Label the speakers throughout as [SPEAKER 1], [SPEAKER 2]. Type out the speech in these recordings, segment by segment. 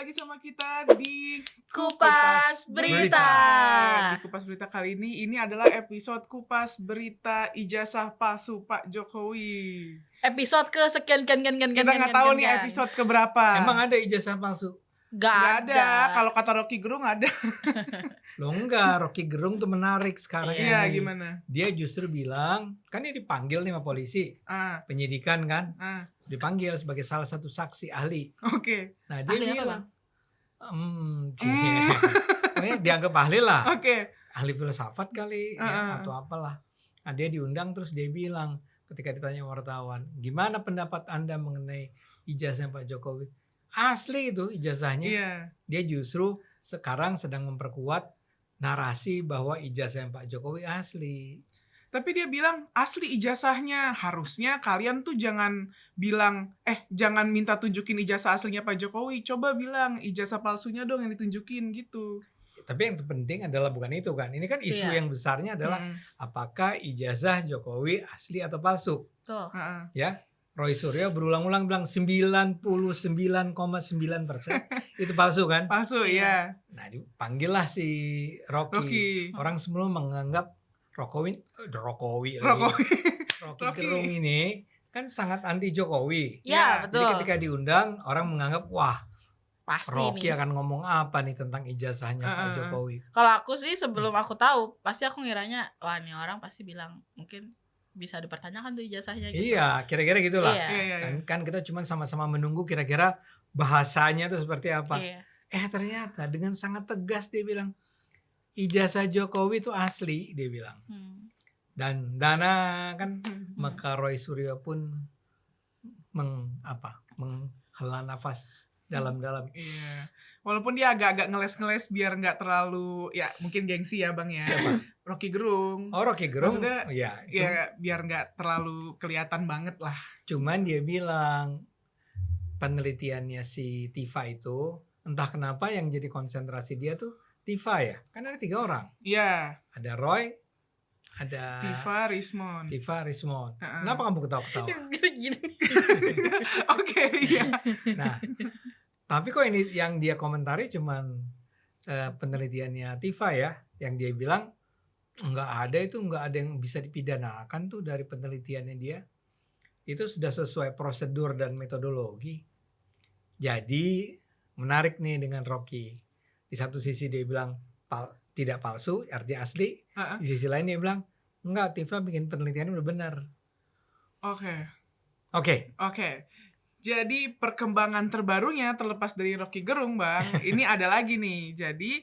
[SPEAKER 1] lagi sama kita di
[SPEAKER 2] Kupas Berita.
[SPEAKER 1] Di Kupas Berita kali ini adalah episode Kupas Berita ijazah palsu Pak Jokowi.
[SPEAKER 2] Episode ke sekian
[SPEAKER 1] Kita nggak tahu nih episode keberapa.
[SPEAKER 3] Emang ada ijazah palsu?
[SPEAKER 2] Gak
[SPEAKER 1] ada. Kalau kata Rocky Gerung ada.
[SPEAKER 3] Loh enggak, Rocky Gerung tuh menarik sekarang
[SPEAKER 1] Iya,
[SPEAKER 3] ini.
[SPEAKER 1] gimana?
[SPEAKER 3] Dia justru bilang, kan dia dipanggil nih sama polisi, penyidikan kan, dipanggil sebagai salah satu saksi ahli.
[SPEAKER 1] Oke.
[SPEAKER 3] Nah dia
[SPEAKER 2] Ahli apa,
[SPEAKER 3] bilang, pokoknya dianggap ahli lah,
[SPEAKER 1] Oke.
[SPEAKER 3] ahli filsafat kali ya, atau apalah. Nah dia diundang terus dia bilang, ketika ditanya wartawan, gimana pendapat Anda mengenai ijazah Pak Jokowi? Asli itu ijazahnya.
[SPEAKER 1] Iya.
[SPEAKER 3] Dia justru sekarang sedang memperkuat narasi bahwa ijazah Pak Jokowi asli.
[SPEAKER 1] Tapi dia bilang asli ijazahnya. Harusnya kalian tuh jangan bilang, jangan minta tunjukin ijazah aslinya Pak Jokowi. Coba bilang ijazah palsunya dong yang ditunjukin gitu.
[SPEAKER 3] Tapi yang terpenting adalah bukan itu kan. Ini kan isu yang besarnya adalah apakah ijazah Jokowi asli atau palsu.
[SPEAKER 2] Tuh.
[SPEAKER 3] Ya, Roy Suryo berulang-ulang bilang 99,9% itu palsu kan.
[SPEAKER 1] Palsu, iya.
[SPEAKER 3] Nah dipanggillah si Rocky. Orang sebelum menganggap Rocky Gerung ini kan sangat anti Jokowi.
[SPEAKER 2] Ya, betul.
[SPEAKER 3] Jadi ketika diundang orang menganggap wah
[SPEAKER 2] Pasti
[SPEAKER 3] Rocky
[SPEAKER 2] nih.
[SPEAKER 3] akan ngomong apa nih tentang ijazahnya Pak Jokowi.
[SPEAKER 2] Kalau aku sih sebelum aku tahu, pasti aku ngiranya wah nih orang pasti bilang mungkin bisa dipertanyakan tuh ijazahnya gitu.
[SPEAKER 3] Iya, kira-kira gitulah.
[SPEAKER 2] Iya.
[SPEAKER 3] Kan kita cuma sama-sama menunggu kira-kira bahasanya tuh seperti apa.
[SPEAKER 2] Iya.
[SPEAKER 3] Ternyata dengan sangat tegas dia bilang ijazah Jokowi itu asli, dia bilang. Dan dana kan maka Roy Suryo pun menghela nafas dalam-dalam.
[SPEAKER 1] Iya. Walaupun dia agak-agak ngeles-ngeles biar nggak terlalu, ya mungkin gengsi ya Bang ya.
[SPEAKER 3] Siapa?
[SPEAKER 1] Rocky Gerung.
[SPEAKER 3] Oh, Rocky Gerung.
[SPEAKER 1] Maksudnya,
[SPEAKER 3] ya,
[SPEAKER 1] biar nggak terlalu kelihatan banget lah.
[SPEAKER 3] Cuman dia bilang penelitiannya si Tifa itu entah kenapa yang jadi konsentrasi dia tuh Tifa ya. Kan ada 3 orang.
[SPEAKER 1] Iya.
[SPEAKER 3] Ada Roy, ada
[SPEAKER 1] Tifa Rismond.
[SPEAKER 3] Kenapa kamu ketawa-ketawa?
[SPEAKER 1] Oke, iya.
[SPEAKER 3] Nah, tapi kok ini yang dia komentari cuman penelitiannya Tifa ya, yang dia bilang nggak ada yang bisa dipidanakan tuh dari penelitiannya dia. Itu sudah sesuai prosedur dan metodologi. Jadi menarik nih dengan Rocky. Di satu sisi dia bilang tidak palsu, artinya asli. Di sisi lain dia bilang enggak, Tifa bikin penelitiannya udah benar. Oke.
[SPEAKER 1] Jadi perkembangan terbarunya terlepas dari Rocky Gerung, Bang, ini ada lagi nih. Jadi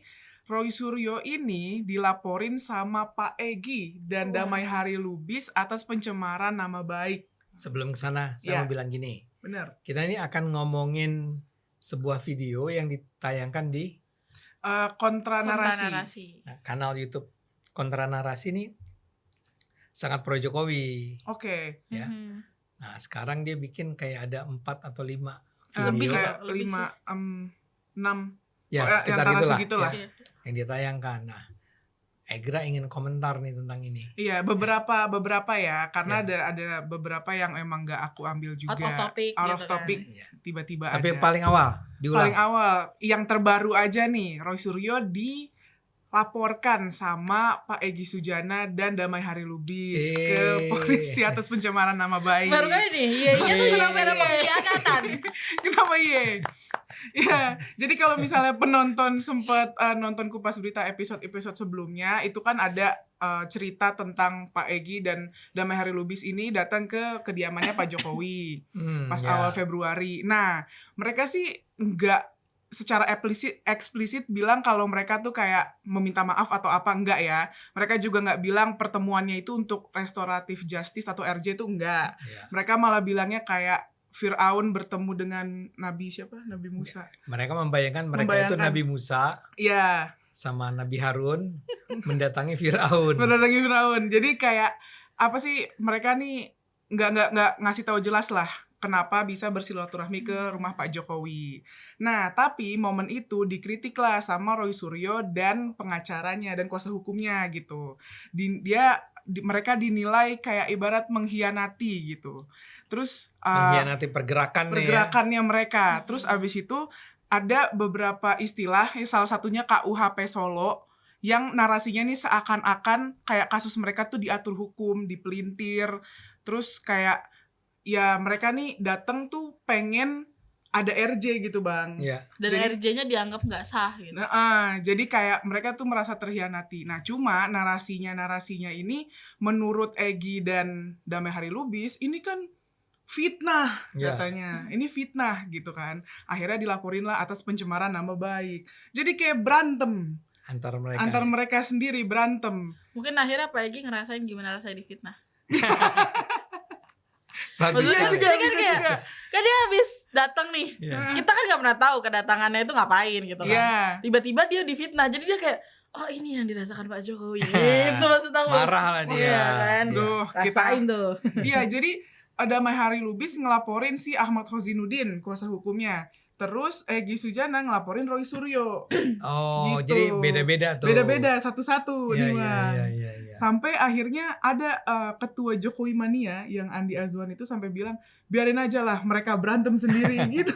[SPEAKER 1] Roy Suryo ini dilaporin sama Pak Egy dan Damai Hari Lubis atas pencemaran nama baik.
[SPEAKER 3] Sebelum ke sana, saya mau bilang gini.
[SPEAKER 1] Benar.
[SPEAKER 3] Kita ini akan ngomongin sebuah video yang ditayangkan di
[SPEAKER 1] Kontra Narasi.
[SPEAKER 3] Nah, kanal YouTube Kontra Narasi ini sangat pro Jokowi.
[SPEAKER 1] Oke.
[SPEAKER 3] Ya. Nah, sekarang dia bikin kayak ada 4 atau 5
[SPEAKER 1] lebih
[SPEAKER 3] video.
[SPEAKER 1] kayak 5, 6.
[SPEAKER 3] Ya, sekitar
[SPEAKER 1] gitulah.
[SPEAKER 3] Ya, yang ditayangkan. Nah, Egra ingin komentar nih tentang ini.
[SPEAKER 1] Iya, beberapa ya, karena ada beberapa yang emang nggak aku ambil juga. Out of topic. Tiba-tiba
[SPEAKER 3] Tapi
[SPEAKER 1] ada.
[SPEAKER 3] paling awal, diulang.
[SPEAKER 1] Paling awal, yang terbaru aja nih, Roy Suryo dilaporkan sama Pak Egy Sujana dan Damai Hari Lubis ke polisi atas pencemaran nama baik.
[SPEAKER 2] Baru kali nih, iya tuh kenapa ada pengkhianatan?
[SPEAKER 1] Kenapa iya? Ya, jadi kalau misalnya penonton sempat nonton Kupas Berita episode sebelumnya, itu kan ada cerita tentang Pak Egy dan Damai Hari Lubis ini datang ke kediamannya Pak Jokowi pas awal Februari. Nah, mereka sih nggak secara eksplisit bilang kalau mereka tuh kayak meminta maaf atau apa, enggak ya. Mereka juga nggak bilang pertemuannya itu untuk restoratif justice atau RJ itu enggak. Mereka malah bilangnya kayak Fir'aun bertemu dengan Nabi siapa? Nabi Musa.
[SPEAKER 3] Mereka membayangkan mereka itu Nabi Musa.
[SPEAKER 1] Iya.
[SPEAKER 3] Sama Nabi Harun mendatangi Fir'aun.
[SPEAKER 1] Jadi kayak apa sih, mereka nih nggak ngasih tahu jelas lah kenapa bisa bersilaturahmi ke rumah Pak Jokowi. Nah, tapi momen itu dikritik lah sama Roy Suryo dan pengacaranya dan kuasa hukumnya gitu. Mereka dinilai kayak ibarat mengkhianati gitu. Terus
[SPEAKER 3] mengkhianati pergerakannya
[SPEAKER 1] mereka. Terus abis itu ada beberapa istilah, salah satunya KUHP Solo, yang narasinya nih seakan-akan kayak kasus mereka tuh diatur hukum, dipelintir, terus kayak ya mereka nih datang tuh pengen ada RJ gitu Bang.
[SPEAKER 3] Iya.
[SPEAKER 2] Dan
[SPEAKER 1] Jadi-
[SPEAKER 2] RJ-nya dianggap nggak sah gitu.
[SPEAKER 1] Jadi kayak mereka tuh merasa terhianati. Nah cuma narasinya ini menurut Egy dan Damai Hari Lubis ini kan fitnah
[SPEAKER 3] Iya.
[SPEAKER 1] katanya. Ini fitnah gitu kan. Akhirnya dilaporin lah atas pencemaran nama baik. Jadi kayak berantem.
[SPEAKER 3] Antar mereka.
[SPEAKER 1] Antar mereka sendiri berantem.
[SPEAKER 2] Mungkin akhirnya Pak Egy ngerasain gimana rasanya difitnah.
[SPEAKER 3] Bagus
[SPEAKER 2] Maksudnya
[SPEAKER 3] sekali.
[SPEAKER 2] itu jadi kan kayak kan dia habis datang nih.
[SPEAKER 3] Iya.
[SPEAKER 2] Kita kan nggak pernah tahu kedatangannya itu ngapain gitu kan.
[SPEAKER 1] Iya.
[SPEAKER 2] Tiba-tiba dia difitnah. Jadi dia kayak oh ini yang dirasakan Pak Jokowi.
[SPEAKER 3] Iya.
[SPEAKER 2] Itu maksud aku.
[SPEAKER 3] Marah lah dia.
[SPEAKER 2] Iya kan.
[SPEAKER 3] Iya.
[SPEAKER 1] Duh,
[SPEAKER 2] Rasain tuh.
[SPEAKER 1] Iya, jadi Damai Hari Lubis ngelaporin si Ahmad Hozinuddin, kuasa hukumnya. Terus Egy Sujana ngelaporin Roy Suryo.
[SPEAKER 3] Oh,
[SPEAKER 1] Gitu.
[SPEAKER 3] jadi beda-beda tuh.
[SPEAKER 1] Beda-beda satu-satu
[SPEAKER 3] Iya,
[SPEAKER 1] nih,
[SPEAKER 3] iya,
[SPEAKER 1] Bang.
[SPEAKER 3] iya, iya, iya.
[SPEAKER 1] Sampai akhirnya ada ketua Jokowi Mania yang Andi Azwan itu sampai bilang, biarin aja lah mereka berantem sendiri gitu.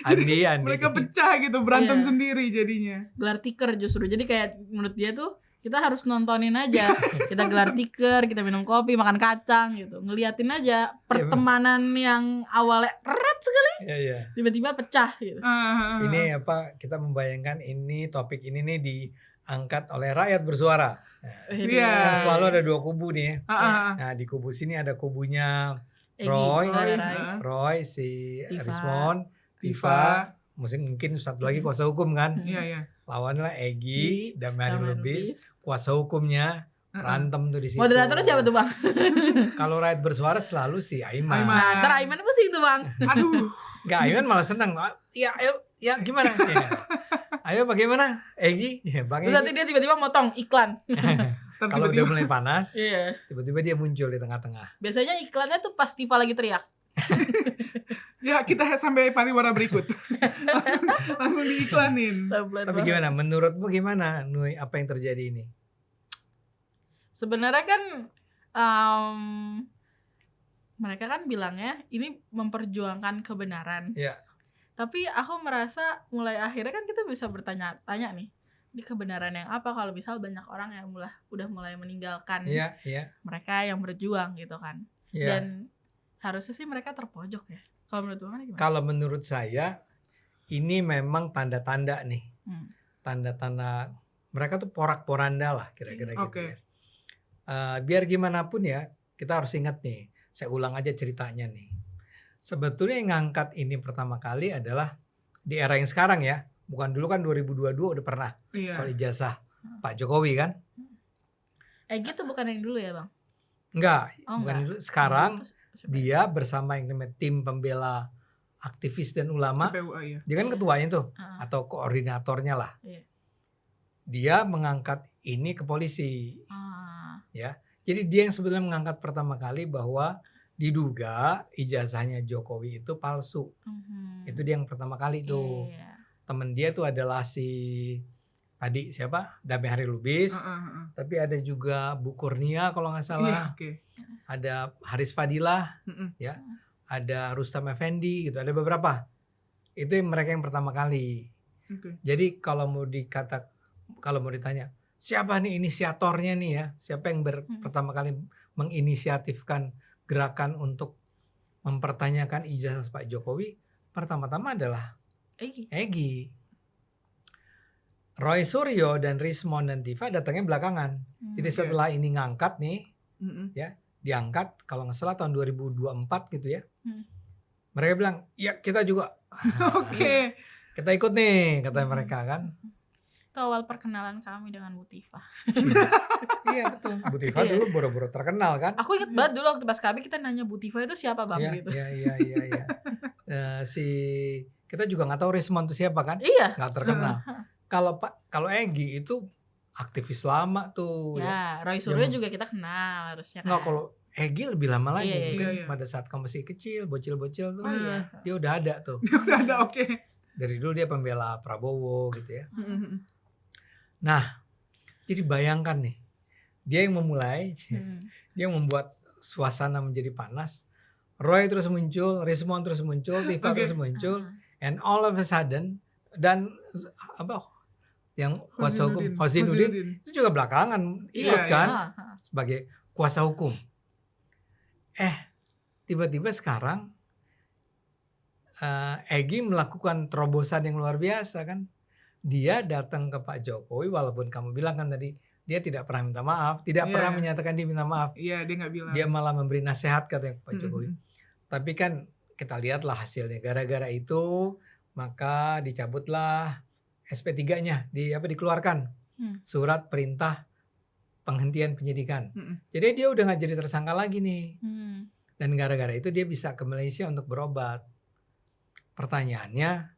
[SPEAKER 3] Andi.
[SPEAKER 1] Mereka pecah gitu, berantem
[SPEAKER 2] Iya.
[SPEAKER 1] sendiri jadinya.
[SPEAKER 2] Gelar tiker justru. Jadi kayak menurut dia tuh kita harus nontonin aja. Kita gelar tiker, kita minum kopi, makan kacang gitu. Ngeliatin aja pertemanan yang awalnya erat sekali
[SPEAKER 3] Iya, iya.
[SPEAKER 2] tiba-tiba pecah gitu.
[SPEAKER 3] Ini apa, kita membayangkan ini topik ini nih diangkat oleh rakyat bersuara. Nah,
[SPEAKER 1] Iya.
[SPEAKER 3] kan selalu ada dua kubu nih ya.
[SPEAKER 1] Ah, ah, ah.
[SPEAKER 3] Nah, di kubu sini ada kubunya
[SPEAKER 2] Egy,
[SPEAKER 3] Roy.
[SPEAKER 2] Roy.
[SPEAKER 3] Roy, si
[SPEAKER 2] Tifa.
[SPEAKER 3] Rismon, Tifa, mungkin satu lagi kuasa hukum kan.
[SPEAKER 1] Iya, iya.
[SPEAKER 3] Lawannya Egy, Damai Hari
[SPEAKER 2] Damai
[SPEAKER 3] Lubis,
[SPEAKER 2] Lubis.
[SPEAKER 3] kuasa hukumnya
[SPEAKER 1] Ah, ah.
[SPEAKER 3] berantem tuh di situ.
[SPEAKER 2] Moderatornya siapa tuh Bang?
[SPEAKER 3] Kalau rakyat bersuara selalu si Aiman.
[SPEAKER 1] Aiman.
[SPEAKER 2] Nah, ntar Aiman pusing tuh Bang.
[SPEAKER 1] Aduh.
[SPEAKER 3] Enggak, Aiman malah senang. Ya, ayo, ya gimana? Ya. Ayo bagaimana? Egy, ya, Bang
[SPEAKER 2] Terus nanti
[SPEAKER 3] Egy.
[SPEAKER 2] dia tiba-tiba motong iklan.
[SPEAKER 1] Ntar
[SPEAKER 3] Kalau udah
[SPEAKER 1] tiba-tiba,
[SPEAKER 3] mulai panas,
[SPEAKER 2] Iya.
[SPEAKER 3] tiba-tiba dia muncul di tengah-tengah.
[SPEAKER 2] Biasanya iklannya tuh pas Tifa lagi teriak.
[SPEAKER 1] ya kita sampai pariwara berikut. langsung diiklanin.
[SPEAKER 2] Tablet
[SPEAKER 3] Tapi
[SPEAKER 2] banget.
[SPEAKER 3] gimana? Menurutmu gimana, Nui? Apa yang terjadi ini?
[SPEAKER 2] Sebenarnya kan mereka kan bilangnya ini memperjuangkan kebenaran.
[SPEAKER 3] Ya.
[SPEAKER 2] Tapi aku merasa mulai akhirnya kan kita bisa bertanya-tanya nih, ini kebenaran yang apa kalau misal banyak orang yang udah mulai meninggalkan
[SPEAKER 3] Iya, iya.
[SPEAKER 2] mereka yang berjuang gitu kan.
[SPEAKER 3] Iya.
[SPEAKER 2] Dan harusnya sih mereka terpojok ya. Kalau menurut Bang gimana?
[SPEAKER 3] Kalau menurut saya ini memang tanda-tanda nih.
[SPEAKER 2] Hmm.
[SPEAKER 3] Tanda-tanda mereka tuh porak-poranda lah kira-kira gitu
[SPEAKER 1] Oke.
[SPEAKER 3] ya. Biar gimana pun ya, kita harus ingat nih. Saya ulang aja ceritanya nih. Sebetulnya yang ngangkat ini pertama kali adalah di era yang sekarang ya. Bukan dulu kan 2022 udah pernah
[SPEAKER 1] Iya.
[SPEAKER 3] soal ijazah Pak Jokowi kan?
[SPEAKER 2] Gitu bukan yang dulu ya Bang?
[SPEAKER 3] Enggak,
[SPEAKER 2] Oh,
[SPEAKER 3] bukan
[SPEAKER 2] enggak.
[SPEAKER 3] dulu. Sekarang
[SPEAKER 2] Terus siapa?
[SPEAKER 3] dia bersama yang namanya tim pembela aktivis dan ulama.
[SPEAKER 1] PUA ya.
[SPEAKER 3] Dia kan ketuanya tuh
[SPEAKER 2] Ah,
[SPEAKER 3] atau koordinatornya lah.
[SPEAKER 2] Iya.
[SPEAKER 3] Dia mengangkat ini ke polisi.
[SPEAKER 2] ah.
[SPEAKER 3] Jadi dia yang sebenarnya mengangkat pertama kali bahwa diduga ijazahnya Jokowi itu palsu.
[SPEAKER 2] Mhm.
[SPEAKER 3] Itu dia yang pertama kali tuh.
[SPEAKER 2] Iya.
[SPEAKER 3] Temen dia tuh adalah si tadi siapa? Damai Hari Lubis. Tapi ada juga Bu Kurnia kalau nggak
[SPEAKER 1] Iya,
[SPEAKER 3] salah.
[SPEAKER 1] oke.
[SPEAKER 3] Ada Haris Fadilah.
[SPEAKER 1] Mm-mm.
[SPEAKER 3] Ada Rustam Effendi gitu. Ada beberapa. Itu yang mereka yang pertama kali.
[SPEAKER 1] Oke.
[SPEAKER 3] Jadi kalau mau ditanya siapa nih inisiatornya nih ya, siapa yang pertama kali menginisiatifkan gerakan untuk mempertanyakan ijazah Pak Jokowi, pertama-tama adalah Egy. Roy Suryo dan Rismon dan Tifa datangnya belakangan. Jadi
[SPEAKER 1] Oke.
[SPEAKER 3] setelah ini ngangkat nih,
[SPEAKER 1] Mm-mm.
[SPEAKER 3] diangkat kalau nggak salah tahun 2024 gitu ya.
[SPEAKER 2] Hmm.
[SPEAKER 3] Mereka bilang, ya kita juga,
[SPEAKER 1] Oke.
[SPEAKER 3] kita ikut nih, kata mereka kan.
[SPEAKER 2] Itu awal perkenalan kami dengan Bu Tifa.
[SPEAKER 3] Iya betul. Bu Tifa
[SPEAKER 2] Iya.
[SPEAKER 3] dulu boro-boro terkenal kan.
[SPEAKER 2] Aku inget banget dulu waktu pas KB kita nanya Bu Tifa itu siapa Bang
[SPEAKER 3] Iya,
[SPEAKER 2] gitu.
[SPEAKER 3] iya. Kita juga nggak tahu Rismon itu siapa kan,
[SPEAKER 2] Iya.
[SPEAKER 3] nggak terkenal. Kalau Egy itu aktivis lama tuh.
[SPEAKER 2] Ya, Roy Suryo
[SPEAKER 3] Yang-
[SPEAKER 2] juga kita kenal harusnya kan.
[SPEAKER 3] Nggak, kalau Egy lebih lama lagi.
[SPEAKER 2] Iya, iya,
[SPEAKER 3] Mungkin
[SPEAKER 1] iya.
[SPEAKER 3] pada saat kamu masih kecil, bocil-bocil tuh,
[SPEAKER 2] Oh iya.
[SPEAKER 3] dia udah ada tuh.
[SPEAKER 1] Udah ada, oke.
[SPEAKER 3] Dari dulu dia pembela Prabowo gitu ya.
[SPEAKER 1] Mm-mm.
[SPEAKER 3] Jadi bayangkan nih, dia yang memulai,
[SPEAKER 2] Hmm.
[SPEAKER 3] dia yang membuat suasana menjadi panas. Roy terus muncul, Rismon terus muncul, Tifa
[SPEAKER 1] Oke.
[SPEAKER 3] terus muncul. And all of a sudden, dan apa yang kuasa hukum Hosinuddin itu juga belakangan ikut
[SPEAKER 1] Iya,
[SPEAKER 3] kan
[SPEAKER 2] Ah,
[SPEAKER 3] sebagai kuasa hukum. Tiba-tiba sekarang Egy melakukan terobosan yang luar biasa kan. Dia datang ke Pak Jokowi, walaupun kamu bilang kan tadi dia tidak pernah minta maaf, tidak
[SPEAKER 1] Iya.
[SPEAKER 3] pernah menyatakan dia minta maaf.
[SPEAKER 1] Iya, dia nggak bilang.
[SPEAKER 3] Dia malah memberi nasihat katanya ke Pak
[SPEAKER 1] Mm-mm.
[SPEAKER 3] Jokowi. Tapi kan kita lihatlah hasilnya. Gara-gara itu maka dicabutlah SP3-nya, dikeluarkan surat perintah penghentian penyidikan.
[SPEAKER 1] Mm-mm.
[SPEAKER 3] Jadi dia udah nggak jadi tersangka lagi nih.
[SPEAKER 2] Hmm.
[SPEAKER 3] Dan gara-gara itu dia bisa ke Malaysia untuk berobat. Pertanyaannya,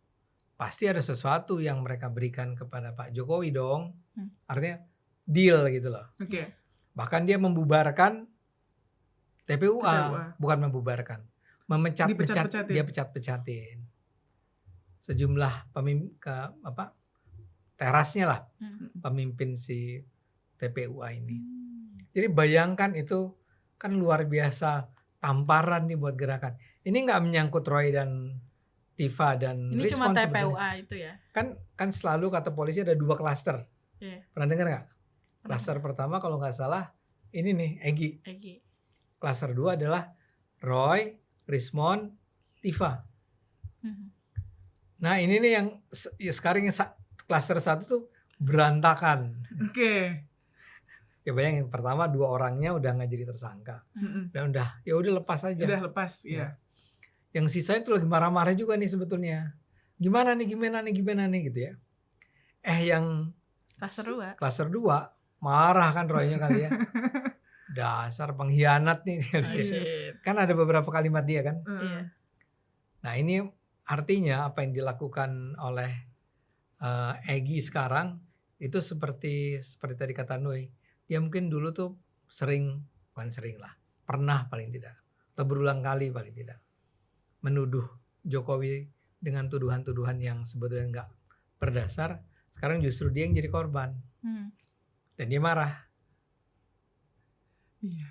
[SPEAKER 3] pasti ada sesuatu yang mereka berikan kepada Pak Jokowi dong. Artinya deal gitu loh.
[SPEAKER 1] Oke.
[SPEAKER 3] Bahkan dia membubarkan TPUA,
[SPEAKER 1] TPUA.
[SPEAKER 3] bukan membubarkan. Memecat-pecat,
[SPEAKER 1] Dipecat-pecatin.
[SPEAKER 3] dia pecat-pecatin. Sejumlah terasnya lah pemimpin si TPUA ini. Jadi bayangkan itu kan luar biasa tamparan nih buat gerakan. Ini nggak menyangkut Roy dan Tifa dan
[SPEAKER 2] Ini cuma
[SPEAKER 3] Rizwan sebetulnya.
[SPEAKER 2] TPUA itu ya.
[SPEAKER 3] Kan selalu kata polisi ada 2 klaster.
[SPEAKER 2] Iya.
[SPEAKER 3] Pernah dengar nggak? Klaster pertama kalau nggak salah ini nih Egy.
[SPEAKER 2] Egy.
[SPEAKER 3] Klaster 2 adalah Roy, Rizwan, Tifa.
[SPEAKER 2] Hmm.
[SPEAKER 3] Nah ini nih yang sekarang yang klaster 1 tuh berantakan.
[SPEAKER 1] Oke.
[SPEAKER 3] Ya bayangin pertama 2 orangnya udah nggak jadi tersangka.
[SPEAKER 1] Mm-mm.
[SPEAKER 3] Dan ya udah lepas aja.
[SPEAKER 1] Udah lepas,
[SPEAKER 3] Ya.
[SPEAKER 1] ya.
[SPEAKER 3] Yang sisanya tuh lagi marah-marah juga nih sebetulnya. Gimana nih gitu ya. Yang
[SPEAKER 2] Klaster 2.
[SPEAKER 3] marah kan Roy-nya kali ya. Dasar pengkhianat nih.
[SPEAKER 2] Asik.
[SPEAKER 3] Kan ada beberapa kalimat dia kan.
[SPEAKER 2] Iya.
[SPEAKER 3] Nah ini artinya apa yang dilakukan oleh Egy sekarang itu seperti tadi kata Noi. Dia mungkin dulu tuh bukan sering lah. Pernah paling tidak. Atau berulang kali paling tidak. Menuduh Jokowi dengan tuduhan-tuduhan yang sebetulnya nggak berdasar. Sekarang justru dia yang jadi korban. Dan dia marah.
[SPEAKER 1] Iya.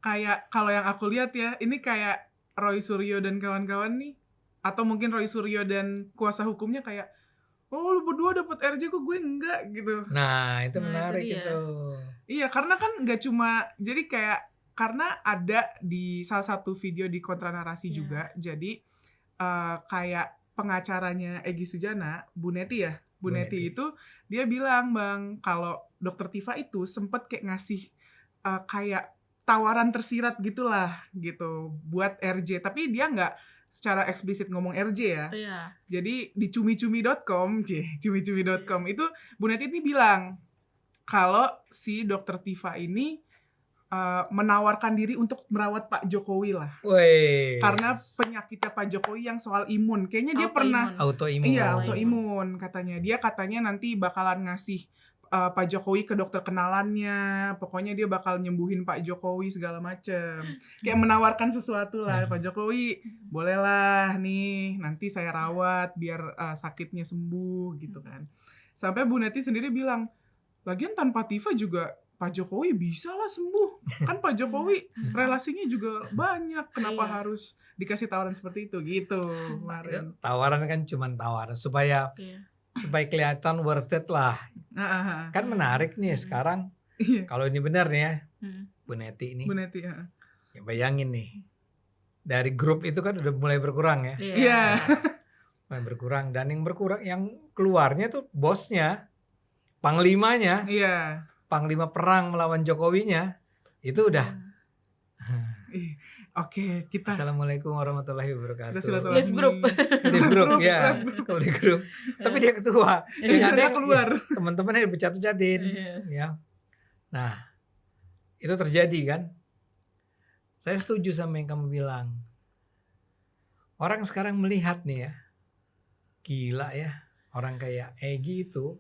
[SPEAKER 1] Kayak kalau yang aku lihat ya, ini kayak Roy Suryo dan kawan-kawan nih, atau mungkin Roy Suryo dan kuasa hukumnya kayak, oh lu berdua dapat RJ kok gue enggak gitu.
[SPEAKER 3] Nah itu
[SPEAKER 2] Nah,
[SPEAKER 3] menarik
[SPEAKER 2] itu dia.
[SPEAKER 3] itu.
[SPEAKER 1] Iya, karena kan nggak cuma, jadi kayak karena ada di salah satu video di Kontra Narasi
[SPEAKER 2] Iya.
[SPEAKER 1] juga, jadi kayak pengacaranya Egy Sujana, Bu Neti ya, Bu
[SPEAKER 3] Bu
[SPEAKER 1] Neti
[SPEAKER 3] Neti.
[SPEAKER 1] itu dia bilang Bang, kalau Dokter Tifa itu sempet kayak ngasih kayak tawaran tersirat gitulah gitu buat RJ, tapi dia nggak secara eksplisit ngomong RJ ya.
[SPEAKER 2] Iya.
[SPEAKER 1] Jadi di cumi-cumi.com itu Bu Neti ini bilang kalau si Dokter Tifa ini menawarkan diri untuk merawat Pak Jokowi lah.
[SPEAKER 3] Woi.
[SPEAKER 1] Karena penyakitnya Pak Jokowi yang soal imun. Kayaknya dia pernah
[SPEAKER 2] Autoimun.
[SPEAKER 3] autoimun.
[SPEAKER 1] iya,
[SPEAKER 2] Autoimun.
[SPEAKER 1] autoimun katanya. Dia katanya nanti bakalan ngasih Pak Jokowi ke dokter kenalannya. Pokoknya dia bakal nyembuhin Pak Jokowi segala macem. Kayak menawarkan sesuatu lah. Pak Jokowi, bolehlah nih nanti saya rawat biar sakitnya sembuh gitu kan. Sampai Bu Neti sendiri bilang, lagian tanpa Tifa juga Pak Jokowi bisa lah sembuh. Kan Pak Jokowi relasinya juga banyak. Kenapa
[SPEAKER 2] Iya.
[SPEAKER 1] harus dikasih tawaran seperti itu gitu kemarin.
[SPEAKER 3] Tawaran kan cuma tawaran supaya
[SPEAKER 2] Iya.
[SPEAKER 3] kelihatan worth it lah. Kan menarik nih sekarang.
[SPEAKER 1] Iya,
[SPEAKER 3] Kalau ini benar nih ya,
[SPEAKER 2] Hmm.
[SPEAKER 3] Bu Neti ini.
[SPEAKER 1] Bu Neti.
[SPEAKER 3] Ya bayangin nih. Dari grup itu kan udah mulai berkurang ya.
[SPEAKER 1] Iya.
[SPEAKER 3] Mulai berkurang. Dan yang keluarnya tuh bosnya, panglimanya,
[SPEAKER 1] Iya.
[SPEAKER 3] panglima perang melawan Jokowinya. Itu udah.
[SPEAKER 1] Ih, Oke, kita
[SPEAKER 3] Assalamualaikum warahmatullahi wabarakatuh.
[SPEAKER 1] udah silaturahmi.
[SPEAKER 2] Live group.
[SPEAKER 3] Di grup ya.
[SPEAKER 1] Live group.
[SPEAKER 3] Kalau di grup. Tapi dia ketua.
[SPEAKER 2] Iya,
[SPEAKER 3] Yang ada
[SPEAKER 1] dia
[SPEAKER 3] yang
[SPEAKER 1] keluar.
[SPEAKER 3] teman-temannya dipecat-pecatin.
[SPEAKER 2] Iya.
[SPEAKER 3] Ya. Nah, itu terjadi kan? Saya setuju sama yang kamu bilang. Orang sekarang melihat nih ya. Gila ya. Orang kayak Egy itu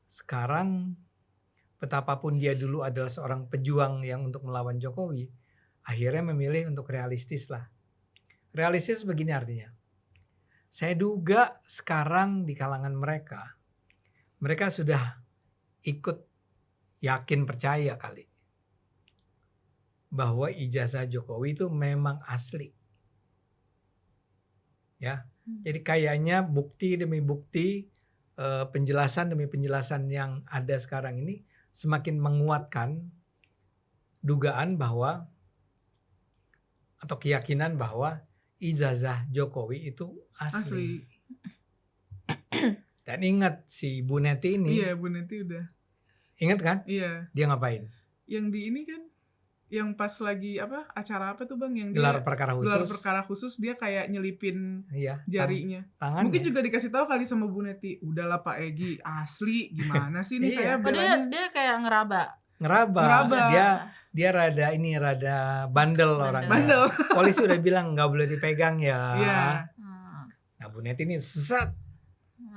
[SPEAKER 3] sekarang betapapun dia dulu adalah seorang pejuang yang untuk melawan Jokowi, akhirnya memilih untuk realistis lah. Realistis begini artinya. Saya duga sekarang di kalangan mereka sudah ikut yakin percaya kali bahwa ijazah Jokowi itu memang asli. Ya, Jadi kayaknya bukti demi bukti, penjelasan demi penjelasan yang ada sekarang ini semakin menguatkan dugaan bahwa atau keyakinan bahwa ijazah Jokowi itu asli. Dan ingat si Bu Neti ini,
[SPEAKER 1] Iya, Bu Neti udah.
[SPEAKER 3] ingat kan?
[SPEAKER 1] Iya.
[SPEAKER 3] Dia ngapain?
[SPEAKER 1] Yang di ini kan, yang pas lagi acara apa tuh Bang, yang
[SPEAKER 3] Gelar
[SPEAKER 1] dia
[SPEAKER 3] perkara
[SPEAKER 1] gelar
[SPEAKER 3] khusus.
[SPEAKER 1] perkara khusus, dia kayak nyelipin
[SPEAKER 3] Iya,
[SPEAKER 1] jarinya.
[SPEAKER 3] tangannya.
[SPEAKER 1] Mungkin juga dikasih tahu kali sama Bu Neti, udahlah Pak Egi, asli gimana sih ini
[SPEAKER 3] Iya.
[SPEAKER 1] saya
[SPEAKER 2] Oh,
[SPEAKER 1] belanya.
[SPEAKER 2] dia kayak ngeraba.
[SPEAKER 3] ngeraba. Dia rada bandel orangnya.
[SPEAKER 1] Bandel.
[SPEAKER 3] Polisi udah bilang nggak boleh dipegang ya.
[SPEAKER 1] Iya.
[SPEAKER 3] Nah Bu Neti ini sesat.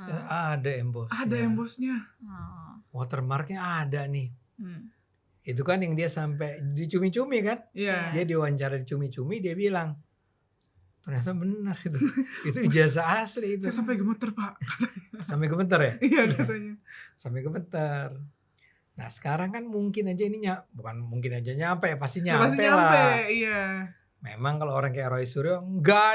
[SPEAKER 3] Ada embosnya.
[SPEAKER 1] Ada embosnya.
[SPEAKER 3] Watermarknya ada nih.
[SPEAKER 2] Hmm.
[SPEAKER 3] Itu kan yang dia sampai dicumi-cumi kan.
[SPEAKER 1] Iya.
[SPEAKER 3] Dia diwawancara dicumi-cumi, dia bilang ternyata benar itu. Itu ijazah asli itu.
[SPEAKER 1] Saya sampai gemeter Pak.
[SPEAKER 3] Sampai gemeter ya?
[SPEAKER 1] Iya katanya.
[SPEAKER 3] Sampai gemeter. Nah sekarang kan mungkin aja ini bukan mungkin aja nyampe, pasti
[SPEAKER 1] Ya,
[SPEAKER 3] nyampe
[SPEAKER 1] pasti
[SPEAKER 3] lah.
[SPEAKER 1] nyampe, iya.
[SPEAKER 3] Memang kalau orang kayak Roy Suryo nggak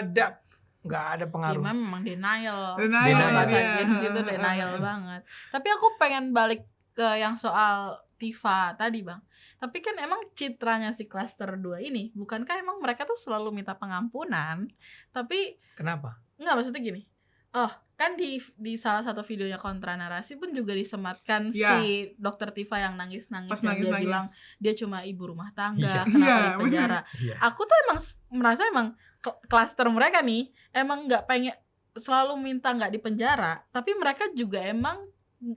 [SPEAKER 3] ada pengaruh.
[SPEAKER 2] Ya, memang denial.
[SPEAKER 1] Denial,
[SPEAKER 2] Bahasa
[SPEAKER 1] iya.
[SPEAKER 2] Gen Z itu denial banget. Tapi aku pengen balik ke yang soal Tifa tadi Bang. Tapi kan emang citranya si Cluster 2 ini, bukankah emang mereka tuh selalu minta pengampunan? Tapi
[SPEAKER 3] Kenapa?
[SPEAKER 2] enggak, maksudnya gini. Oh, kan di salah satu videonya Kontra Narasi pun juga disematkan
[SPEAKER 1] Ya.
[SPEAKER 2] si Dokter Tifa yang nangis-nangis
[SPEAKER 1] Pas
[SPEAKER 2] yang dia
[SPEAKER 1] nangis-nangis.
[SPEAKER 2] bilang dia cuma ibu rumah tangga,
[SPEAKER 3] Iya.
[SPEAKER 2] kenapa
[SPEAKER 1] Iya,
[SPEAKER 2] di penjara.
[SPEAKER 3] Iya.
[SPEAKER 2] Aku tuh emang merasa emang klaster mereka nih emang nggak pengen selalu minta nggak di penjara, tapi mereka juga emang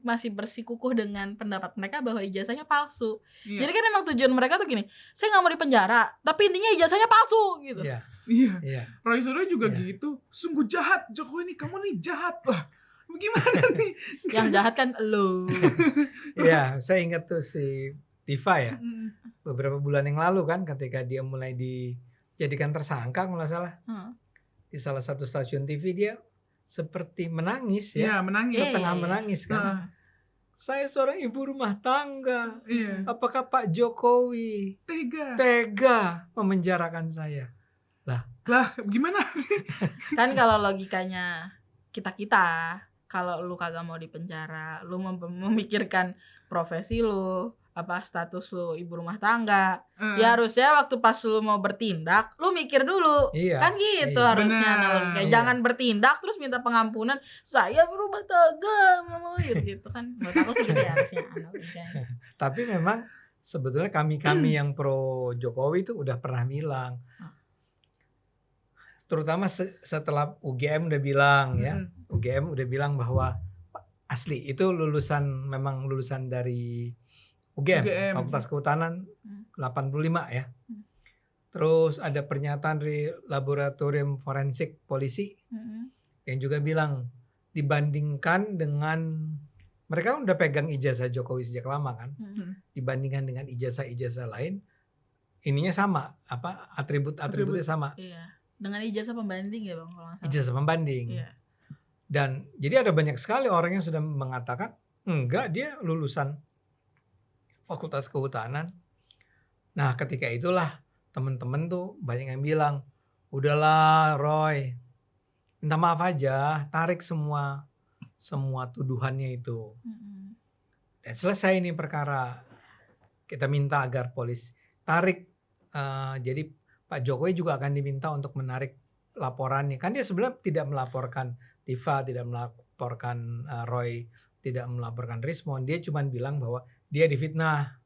[SPEAKER 2] masih bersikukuh dengan pendapat mereka bahwa ijazahnya palsu.
[SPEAKER 1] Iya.
[SPEAKER 2] Jadi kan emang tujuan mereka tuh gini, saya nggak mau di penjara, tapi intinya ijazahnya palsu gitu.
[SPEAKER 3] Iya.
[SPEAKER 1] Iya.
[SPEAKER 3] Iya.
[SPEAKER 1] Roy Suryo juga
[SPEAKER 3] Iya.
[SPEAKER 1] gitu. Sungguh jahat Jokowi ini, kamu nih jahat lah. Bagaimana nih?
[SPEAKER 2] Yang jahat kan lo.
[SPEAKER 3] Iya, saya ingat tuh si Tifa ya.
[SPEAKER 1] Mm.
[SPEAKER 3] Beberapa bulan yang lalu kan ketika dia mulai dijadikan tersangka kalau nggak salah di salah satu stasiun TV, dia seperti menangis
[SPEAKER 1] Iya,
[SPEAKER 3] ya.
[SPEAKER 1] menangis.
[SPEAKER 3] Setengah
[SPEAKER 2] Iya.
[SPEAKER 3] menangis kan.
[SPEAKER 1] Heeh.
[SPEAKER 3] Saya seorang ibu rumah tangga.
[SPEAKER 1] Iya.
[SPEAKER 3] Apakah Pak Jokowi tega memenjarakan saya?
[SPEAKER 1] Lah, gimana sih?
[SPEAKER 2] Kan kalau logikanya kita kalau lu kagak mau di penjara, lu memikirkan profesi lu, apa status lu ibu rumah tangga, ya harusnya waktu pas lu mau bertindak lu mikir dulu.
[SPEAKER 3] Iya.
[SPEAKER 2] Kan gitu
[SPEAKER 3] Iya.
[SPEAKER 2] harusnya
[SPEAKER 1] Benar.
[SPEAKER 2] analoginya.
[SPEAKER 3] Iya.
[SPEAKER 2] Jangan bertindak terus minta pengampunan, saya berumah tangga mau gitu kan. Menurut aku sih gitu ya harusnya analoginya.
[SPEAKER 3] Tapi memang sebetulnya kami yang pro Jokowi itu udah pernah bilang, terutama setelah UGM udah bilang ya, UGM udah bilang bahwa asli itu memang lulusan dari UGM. Fakultas Kehutanan 85 ya. Terus ada pernyataan dari Laboratorium Forensik Polisi yang juga bilang dibandingkan dengan, mereka udah pegang ijazah Jokowi sejak lama kan, dibandingkan dengan ijazah-ijazah lain, ininya sama, atribut-atributnya sama.
[SPEAKER 2] Iya. Dengan ijazah pembanding ya Bang kalau nggak salah.
[SPEAKER 3] Ijazah pembanding.
[SPEAKER 2] Iya.
[SPEAKER 3] Dan jadi ada banyak sekali orang yang sudah mengatakan enggak, dia lulusan Fakultas Kehutanan. Nah ketika itulah teman-teman tuh banyak yang bilang, udahlah Roy, minta maaf aja, tarik semua tuduhannya itu. Dan selesai nih perkara. Kita minta agar polisi tarik, jadi Pak Jokowi juga akan diminta untuk menarik laporannya. Kan dia sebenarnya tidak melaporkan Tifa, tidak melaporkan Roy, tidak melaporkan Rismon. Dia cuma bilang bahwa dia difitnah.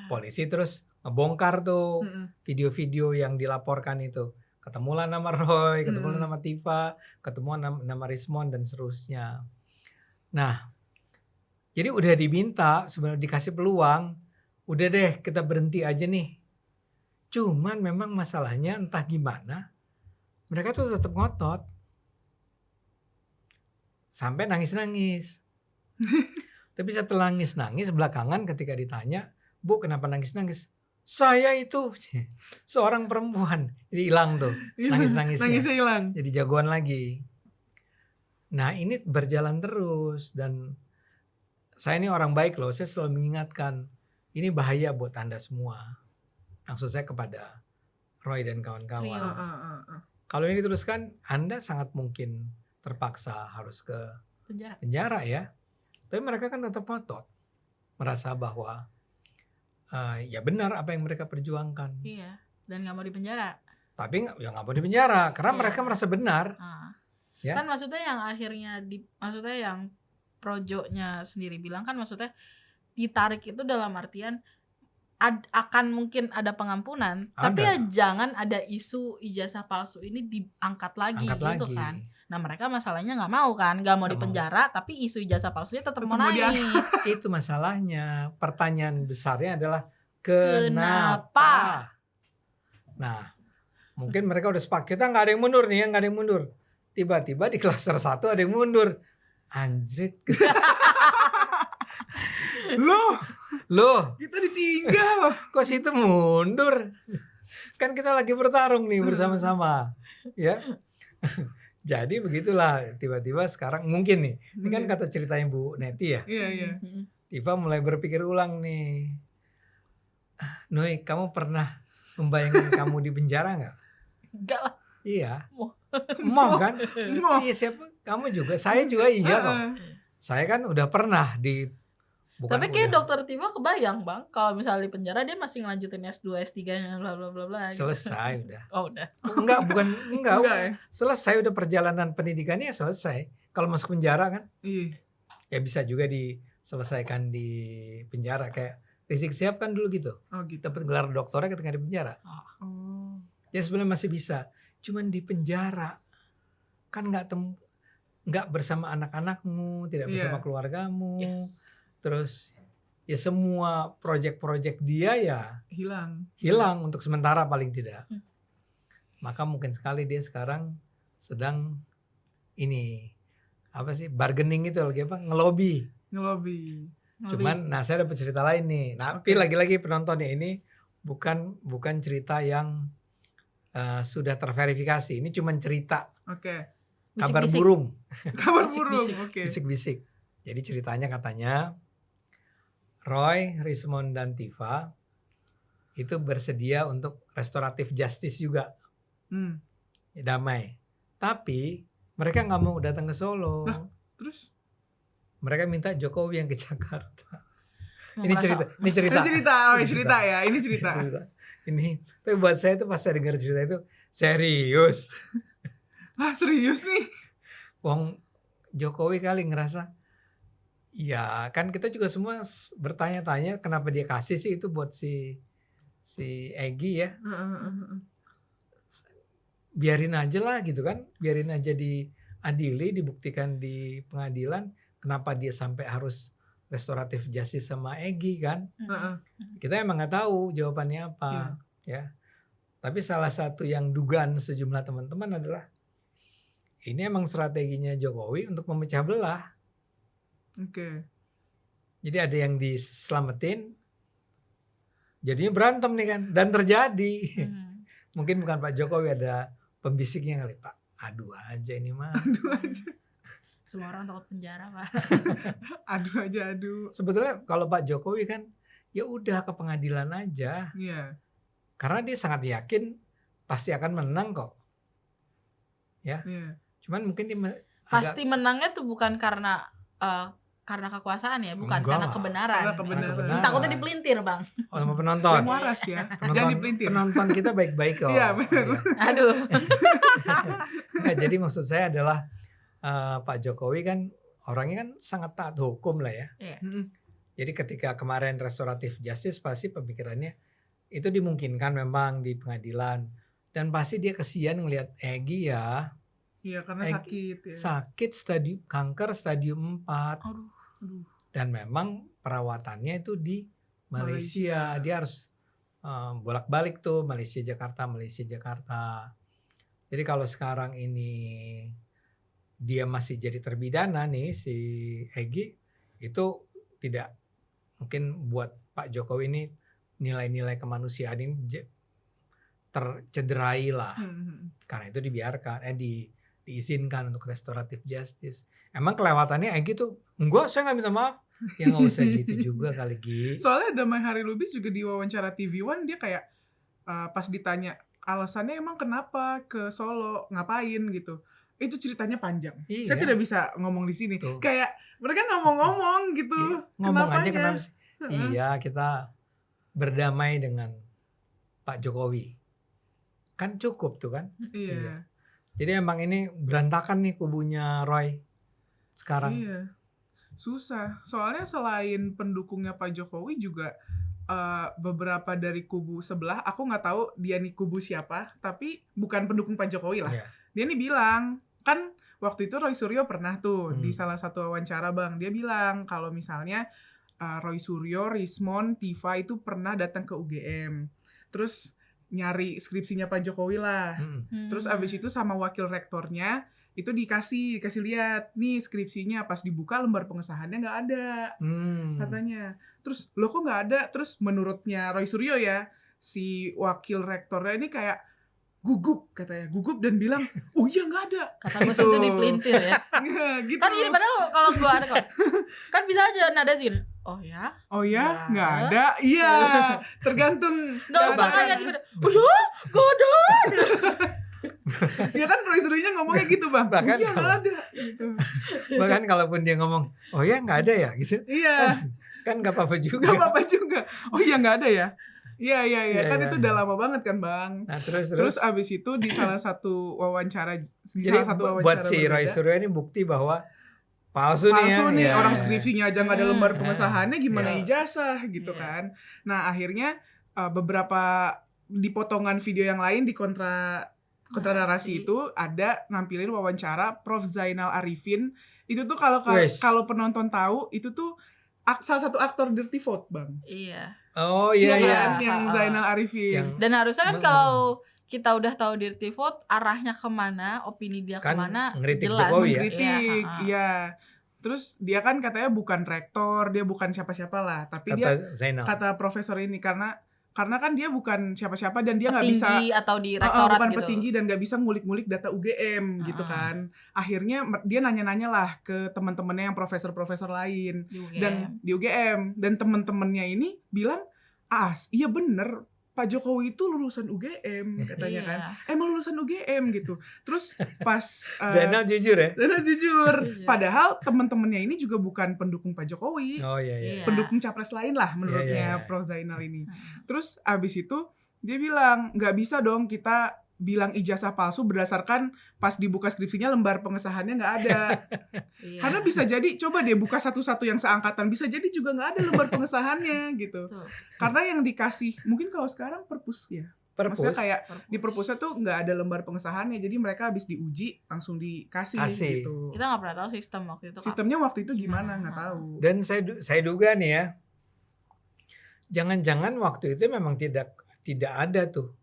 [SPEAKER 3] Polisi terus ngebongkar tuh video-video yang dilaporkan itu. Ketemulah nama Roy, ketemulah nama Tifa, ketemulah nama Rismon dan seterusnya. Nah, jadi udah diminta, sebenarnya dikasih peluang, udah deh kita berhenti aja nih. Cuman memang masalahnya entah gimana, mereka tuh tetap ngotot. Sampai nangis-nangis. Tapi setelah nangis-nangis belakangan ketika ditanya, Bu kenapa nangis-nangis? Saya itu seorang perempuan. Jadi hilang tuh nangis-nangisnya.
[SPEAKER 1] Nangisnya hilang.
[SPEAKER 3] Jadi jagoan lagi. Nah ini berjalan terus. Dan saya ini orang baik loh. Saya selalu mengingatkan, ini bahaya buat Anda semua. Maksud saya kepada Roy dan kawan-kawan. kalau ini diteruskan Anda sangat mungkin terpaksa harus ke penjara ya. Tapi mereka kan tetap ngotot, merasa bahwa ya benar apa yang mereka perjuangkan.
[SPEAKER 2] Iya, dan nggak mau dipenjara.
[SPEAKER 3] Tapi nggak mau dipenjara karena
[SPEAKER 2] Iya.
[SPEAKER 3] mereka merasa benar. Ya.
[SPEAKER 2] Kan maksudnya yang akhirnya maksudnya yang projoknya sendiri bilang kan maksudnya ditarik itu dalam artian akan mungkin ada pengampunan, tapi ya jangan ada isu ijazah palsu ini diangkat lagi gitu kan. Nah mereka masalahnya nggak mau kan, nggak mau dipenjara, tapi isu ijazah palsunya tetap mau naik.
[SPEAKER 3] Itu masalahnya. Pertanyaan besarnya adalah kenapa? Nah mungkin mereka udah sepakat kita nggak ada yang mundur nih, nggak ada yang mundur. Tiba-tiba di klaster 1 ada yang mundur. Anjrit. Loh,
[SPEAKER 1] kita ditinggal.
[SPEAKER 3] Kok situ mundur? Kan kita lagi bertarung nih bersama-sama. Ya. Jadi begitulah tiba-tiba sekarang mungkin nih. Ini kan kata ceritanya Bu Neti ya.
[SPEAKER 1] Iya.
[SPEAKER 3] Tiba mulai berpikir ulang nih. Noi, kamu pernah membayangkan kamu di penjara nggak?
[SPEAKER 2] Enggak lah.
[SPEAKER 3] Iya. Mau kan? Iya siapa? Kamu juga. Saya juga iya kok. Saya kan udah pernah di.
[SPEAKER 2] Tapi kayak dokter Tiba kebayang bang, kalau misalnya di penjara dia masih ngelanjutin S2, S3-nya bla bla bla bla.
[SPEAKER 3] Selesai udah.
[SPEAKER 2] Oh udah.
[SPEAKER 3] Enggak.
[SPEAKER 1] Ya?
[SPEAKER 3] Selesai udah perjalanan pendidikannya selesai. Kalau masuk penjara kan?
[SPEAKER 1] Iya.
[SPEAKER 3] Ya bisa juga diselesaikan di penjara kayak Rizik Sihab kan dulu gitu.
[SPEAKER 1] Oh gitu.
[SPEAKER 3] Dapat gelar doktornya ketika di penjara.
[SPEAKER 1] Oh.
[SPEAKER 3] Ya sebenarnya masih bisa. Cuman di penjara kan nggak bersama anak-anakmu, tidak bersama keluargamu.
[SPEAKER 2] Yes.
[SPEAKER 3] Terus ya semua proyek-proyek dia ya hilang untuk sementara paling tidak. Maka mungkin sekali dia sekarang sedang ini apa sih bargaining itu lagi apa ngelobi. Cuman nah saya dapat cerita lain nih. Tapi lagi-lagi penontonnya ini bukan cerita yang sudah terverifikasi. Ini cuman cerita. Kabar burung. Bisik-bisik. Jadi ceritanya katanya Roy, Rismond dan Tifa itu bersedia untuk restoratif justice juga. Damai. Tapi mereka nggak mau datang ke Solo.
[SPEAKER 1] Terus?
[SPEAKER 3] Mereka minta Jokowi yang ke Jakarta. Ini cerita. Ini, tapi buat saya tuh pas saya dengar cerita itu serius.
[SPEAKER 1] Serius nih?
[SPEAKER 3] Wong Jokowi kali ngerasa, ya kan kita juga semua bertanya-tanya kenapa dia kasih sih itu buat si Egy ya. Biarin aja lah gitu kan, biarin aja diadili, dibuktikan di pengadilan. Kenapa dia sampai harus restoratif justice sama Egy kan? Kita emang nggak tahu jawabannya apa, ya. Tapi salah satu yang dugaan sejumlah teman-teman adalah ini emang strateginya Jokowi untuk memecah belah. Jadi ada yang diselamatin, jadinya berantem nih kan, dan terjadi. Mungkin bukan Pak Jokowi, ada pembisiknya kali, Pak. Adu aja ini mah.
[SPEAKER 1] Adu aja.
[SPEAKER 2] Semua orang takut penjara Pak.
[SPEAKER 1] Adu.
[SPEAKER 3] Sebetulnya kalau Pak Jokowi kan ya udah ke pengadilan aja.
[SPEAKER 1] Iya.
[SPEAKER 3] Karena dia sangat yakin pasti akan menang kok. Ya. Cuman mungkin dia
[SPEAKER 2] pasti menangnya tuh bukan karena kekuasaan ya, bukan karena kebenaran. Takutnya dipelintir bang.
[SPEAKER 3] Oh sama penonton.
[SPEAKER 1] Waras ya. Jangan dipelintir.
[SPEAKER 3] Penonton kita baik-baik kok.
[SPEAKER 1] Iya benar.
[SPEAKER 2] Aduh.
[SPEAKER 3] Nah, jadi maksud saya adalah Pak Jokowi kan orangnya kan sangat taat hukum lah ya. Jadi ketika kemarin restoratif justice pasti pemikirannya itu dimungkinkan memang di pengadilan, dan pasti dia kesian ngelihat Egy ya.
[SPEAKER 1] Iya karena sakit ya.
[SPEAKER 3] Sakit kanker stadium 4.
[SPEAKER 1] Aduh.
[SPEAKER 3] Dan memang perawatannya itu di Malaysia. Dia harus bolak-balik tuh Malaysia Jakarta. Jadi kalau sekarang ini dia masih jadi terpidana nih si Egy, itu tidak mungkin buat Pak Jokowi ini nilai-nilai kemanusiaan ini tercederai lah. Karena itu dibiarkan diizinkan untuk restoratif justice. Emang kelewatannya Egy tuh enggak, saya nggak minta maaf. Ya nggak usah gitu juga kali Gi.
[SPEAKER 1] Soalnya Damai Hari Lubis juga di wawancara TV One dia kayak pas ditanya alasannya emang kenapa ke Solo, ngapain gitu. Itu ceritanya panjang.
[SPEAKER 3] Iya.
[SPEAKER 1] Saya tidak bisa ngomong di sini.
[SPEAKER 3] Tuh.
[SPEAKER 1] Kayak mereka nggak mau ngomong gitu.
[SPEAKER 3] Ngomong aja
[SPEAKER 1] Kenapanya.
[SPEAKER 3] kenapa sih?
[SPEAKER 1] Heeh.
[SPEAKER 3] Iya, kita berdamai dengan Pak Jokowi. Kan cukup tuh kan.
[SPEAKER 1] Iya.
[SPEAKER 3] Iya. Jadi emang ini berantakan nih kubunya Roy sekarang.
[SPEAKER 1] Iya. Susah. Soalnya selain pendukungnya Pak Jokowi juga beberapa dari kubu sebelah, aku nggak tahu dia nih kubu siapa, tapi bukan pendukung Pak Jokowi lah.
[SPEAKER 3] Iya.
[SPEAKER 1] Dia nih bilang, kan waktu itu Roy Suryo pernah tuh di
[SPEAKER 3] Hmm.
[SPEAKER 1] salah satu wawancara Bang, dia bilang kalau misalnya Roy Suryo, Rismon, Tiva itu pernah datang ke UGM. Terus nyari skripsinya Pak Jokowi lah. Terus abis itu sama wakil rektornya itu dikasih lihat nih skripsinya, pas dibuka lembar pengesahannya nggak ada katanya. Terus lo kok nggak ada? Terus menurutnya Roy Suryo ya, si wakil rektornya ini kayak gugup dan bilang, oh iya nggak ada.
[SPEAKER 2] Kata gue
[SPEAKER 1] Gitu.
[SPEAKER 2] itu dipelintir ya.
[SPEAKER 1] Gitu.
[SPEAKER 2] Kan gini, padahal kalau gue ada kok, kan bisa aja nada zin. Oh ya,
[SPEAKER 1] Oh ya,
[SPEAKER 2] Nggak
[SPEAKER 1] nggak
[SPEAKER 2] ada.
[SPEAKER 1] ada. Iya, tergantung.
[SPEAKER 2] nggak usah
[SPEAKER 3] bahkan-
[SPEAKER 2] kayak gitu. Oh ya, gak ada.
[SPEAKER 1] Ya kan Roy Suryo ngomongnya gitu Bang.
[SPEAKER 3] Bahkan
[SPEAKER 1] oh iya nggak
[SPEAKER 3] kalau-
[SPEAKER 1] ada. Gitu.
[SPEAKER 3] Bahkan kalaupun dia ngomong, oh ya nggak ada ya gitu,
[SPEAKER 1] Iya.
[SPEAKER 3] kan nggak apa-apa juga.
[SPEAKER 1] Gak apa-apa juga. Oh iya nggak ada ya. Iya.
[SPEAKER 3] Iya,
[SPEAKER 1] Kan
[SPEAKER 3] iya,
[SPEAKER 1] itu
[SPEAKER 3] iya.
[SPEAKER 1] udah lama banget kan Bang.
[SPEAKER 3] Nah terus
[SPEAKER 1] Terus abis itu di salah satu wawancara,
[SPEAKER 3] jadi buat si Roy
[SPEAKER 1] berbeda,
[SPEAKER 3] Suryo ini bukti bahwa palsu nih ya.
[SPEAKER 1] palsu nih,
[SPEAKER 3] Ya.
[SPEAKER 1] orang skripsinya aja nggak ada lembar
[SPEAKER 2] Hmm.
[SPEAKER 1] pengesahannya, gimana
[SPEAKER 3] Iya.
[SPEAKER 1] ijazah gitu
[SPEAKER 2] Iya.
[SPEAKER 1] kan. Nah akhirnya beberapa di potongan video yang lain di kontra narasi itu ada nampilin wawancara Prof Zainal Arifin. Itu tuh
[SPEAKER 3] Wes.
[SPEAKER 1] kalau penonton tahu itu tuh salah satu aktor Dirty Vote Bang.
[SPEAKER 2] Iya.
[SPEAKER 3] Oh iya iya.
[SPEAKER 1] kan? Yang Zainal Arifin.
[SPEAKER 3] Yang-
[SPEAKER 2] Dan harusnya kan
[SPEAKER 3] Hmm.
[SPEAKER 2] kalau kita udah tahu Dirty Vote, arahnya kemana, opini dia
[SPEAKER 3] Kan
[SPEAKER 2] kemana,
[SPEAKER 3] ngeritik
[SPEAKER 2] jelas.
[SPEAKER 3] Jokowi ya.
[SPEAKER 1] Kritik,
[SPEAKER 2] Iya,
[SPEAKER 1] iya. Terus dia kan katanya bukan rektor, dia bukan siapa-siapa lah, tapi dia
[SPEAKER 3] Kata Zainal.
[SPEAKER 1] kata profesor ini karena kan dia bukan siapa-siapa dan dia nggak bisa
[SPEAKER 2] Petinggi atau di rektorat
[SPEAKER 1] bukan
[SPEAKER 2] gitu.
[SPEAKER 1] petinggi dan nggak bisa ngulik-ngulik data UGM gitu kan. Akhirnya dia nanya-nanya lah ke teman-temannya yang profesor-profesor lain
[SPEAKER 2] Di UGM.
[SPEAKER 1] dan di UGM, dan teman-temannya ini bilang, iya bener, Pak Jokowi itu lulusan UGM katanya
[SPEAKER 2] Iya.
[SPEAKER 1] kan. Emang lulusan UGM gitu. Terus pas
[SPEAKER 3] Zainal jujur ya.
[SPEAKER 1] Zainal jujur,
[SPEAKER 2] Jujur.
[SPEAKER 1] padahal teman-temannya ini juga bukan pendukung Pak Jokowi.
[SPEAKER 3] Oh iya iya.
[SPEAKER 2] Iya.
[SPEAKER 1] Pendukung capres lain lah menurutnya
[SPEAKER 3] iya.
[SPEAKER 1] Prof Zainal ini.
[SPEAKER 2] Hmm.
[SPEAKER 1] Terus abis itu dia bilang nggak bisa dong kita bilang ijazah palsu berdasarkan pas dibuka skripsinya lembar pengesahannya nggak ada.
[SPEAKER 2] Iya.
[SPEAKER 1] Karena bisa jadi coba deh buka satu-satu yang seangkatan, bisa jadi juga nggak ada lembar pengesahannya gitu.
[SPEAKER 2] Tuh,
[SPEAKER 1] Karena yang dikasih mungkin kalau sekarang perpus ya. Maksudnya
[SPEAKER 3] Perpus.
[SPEAKER 1] kayak di perpusnya tuh nggak ada lembar pengesahannya, jadi mereka habis diuji langsung dikasih
[SPEAKER 3] Kasih.
[SPEAKER 1] gitu.
[SPEAKER 2] kita nggak pernah tahu sistem waktu itu.
[SPEAKER 1] Sistemnya waktu itu gimana
[SPEAKER 2] Gimana?
[SPEAKER 1] nggak tahu.
[SPEAKER 3] Dan saya duga nih ya, jangan-jangan waktu itu memang tidak ada tuh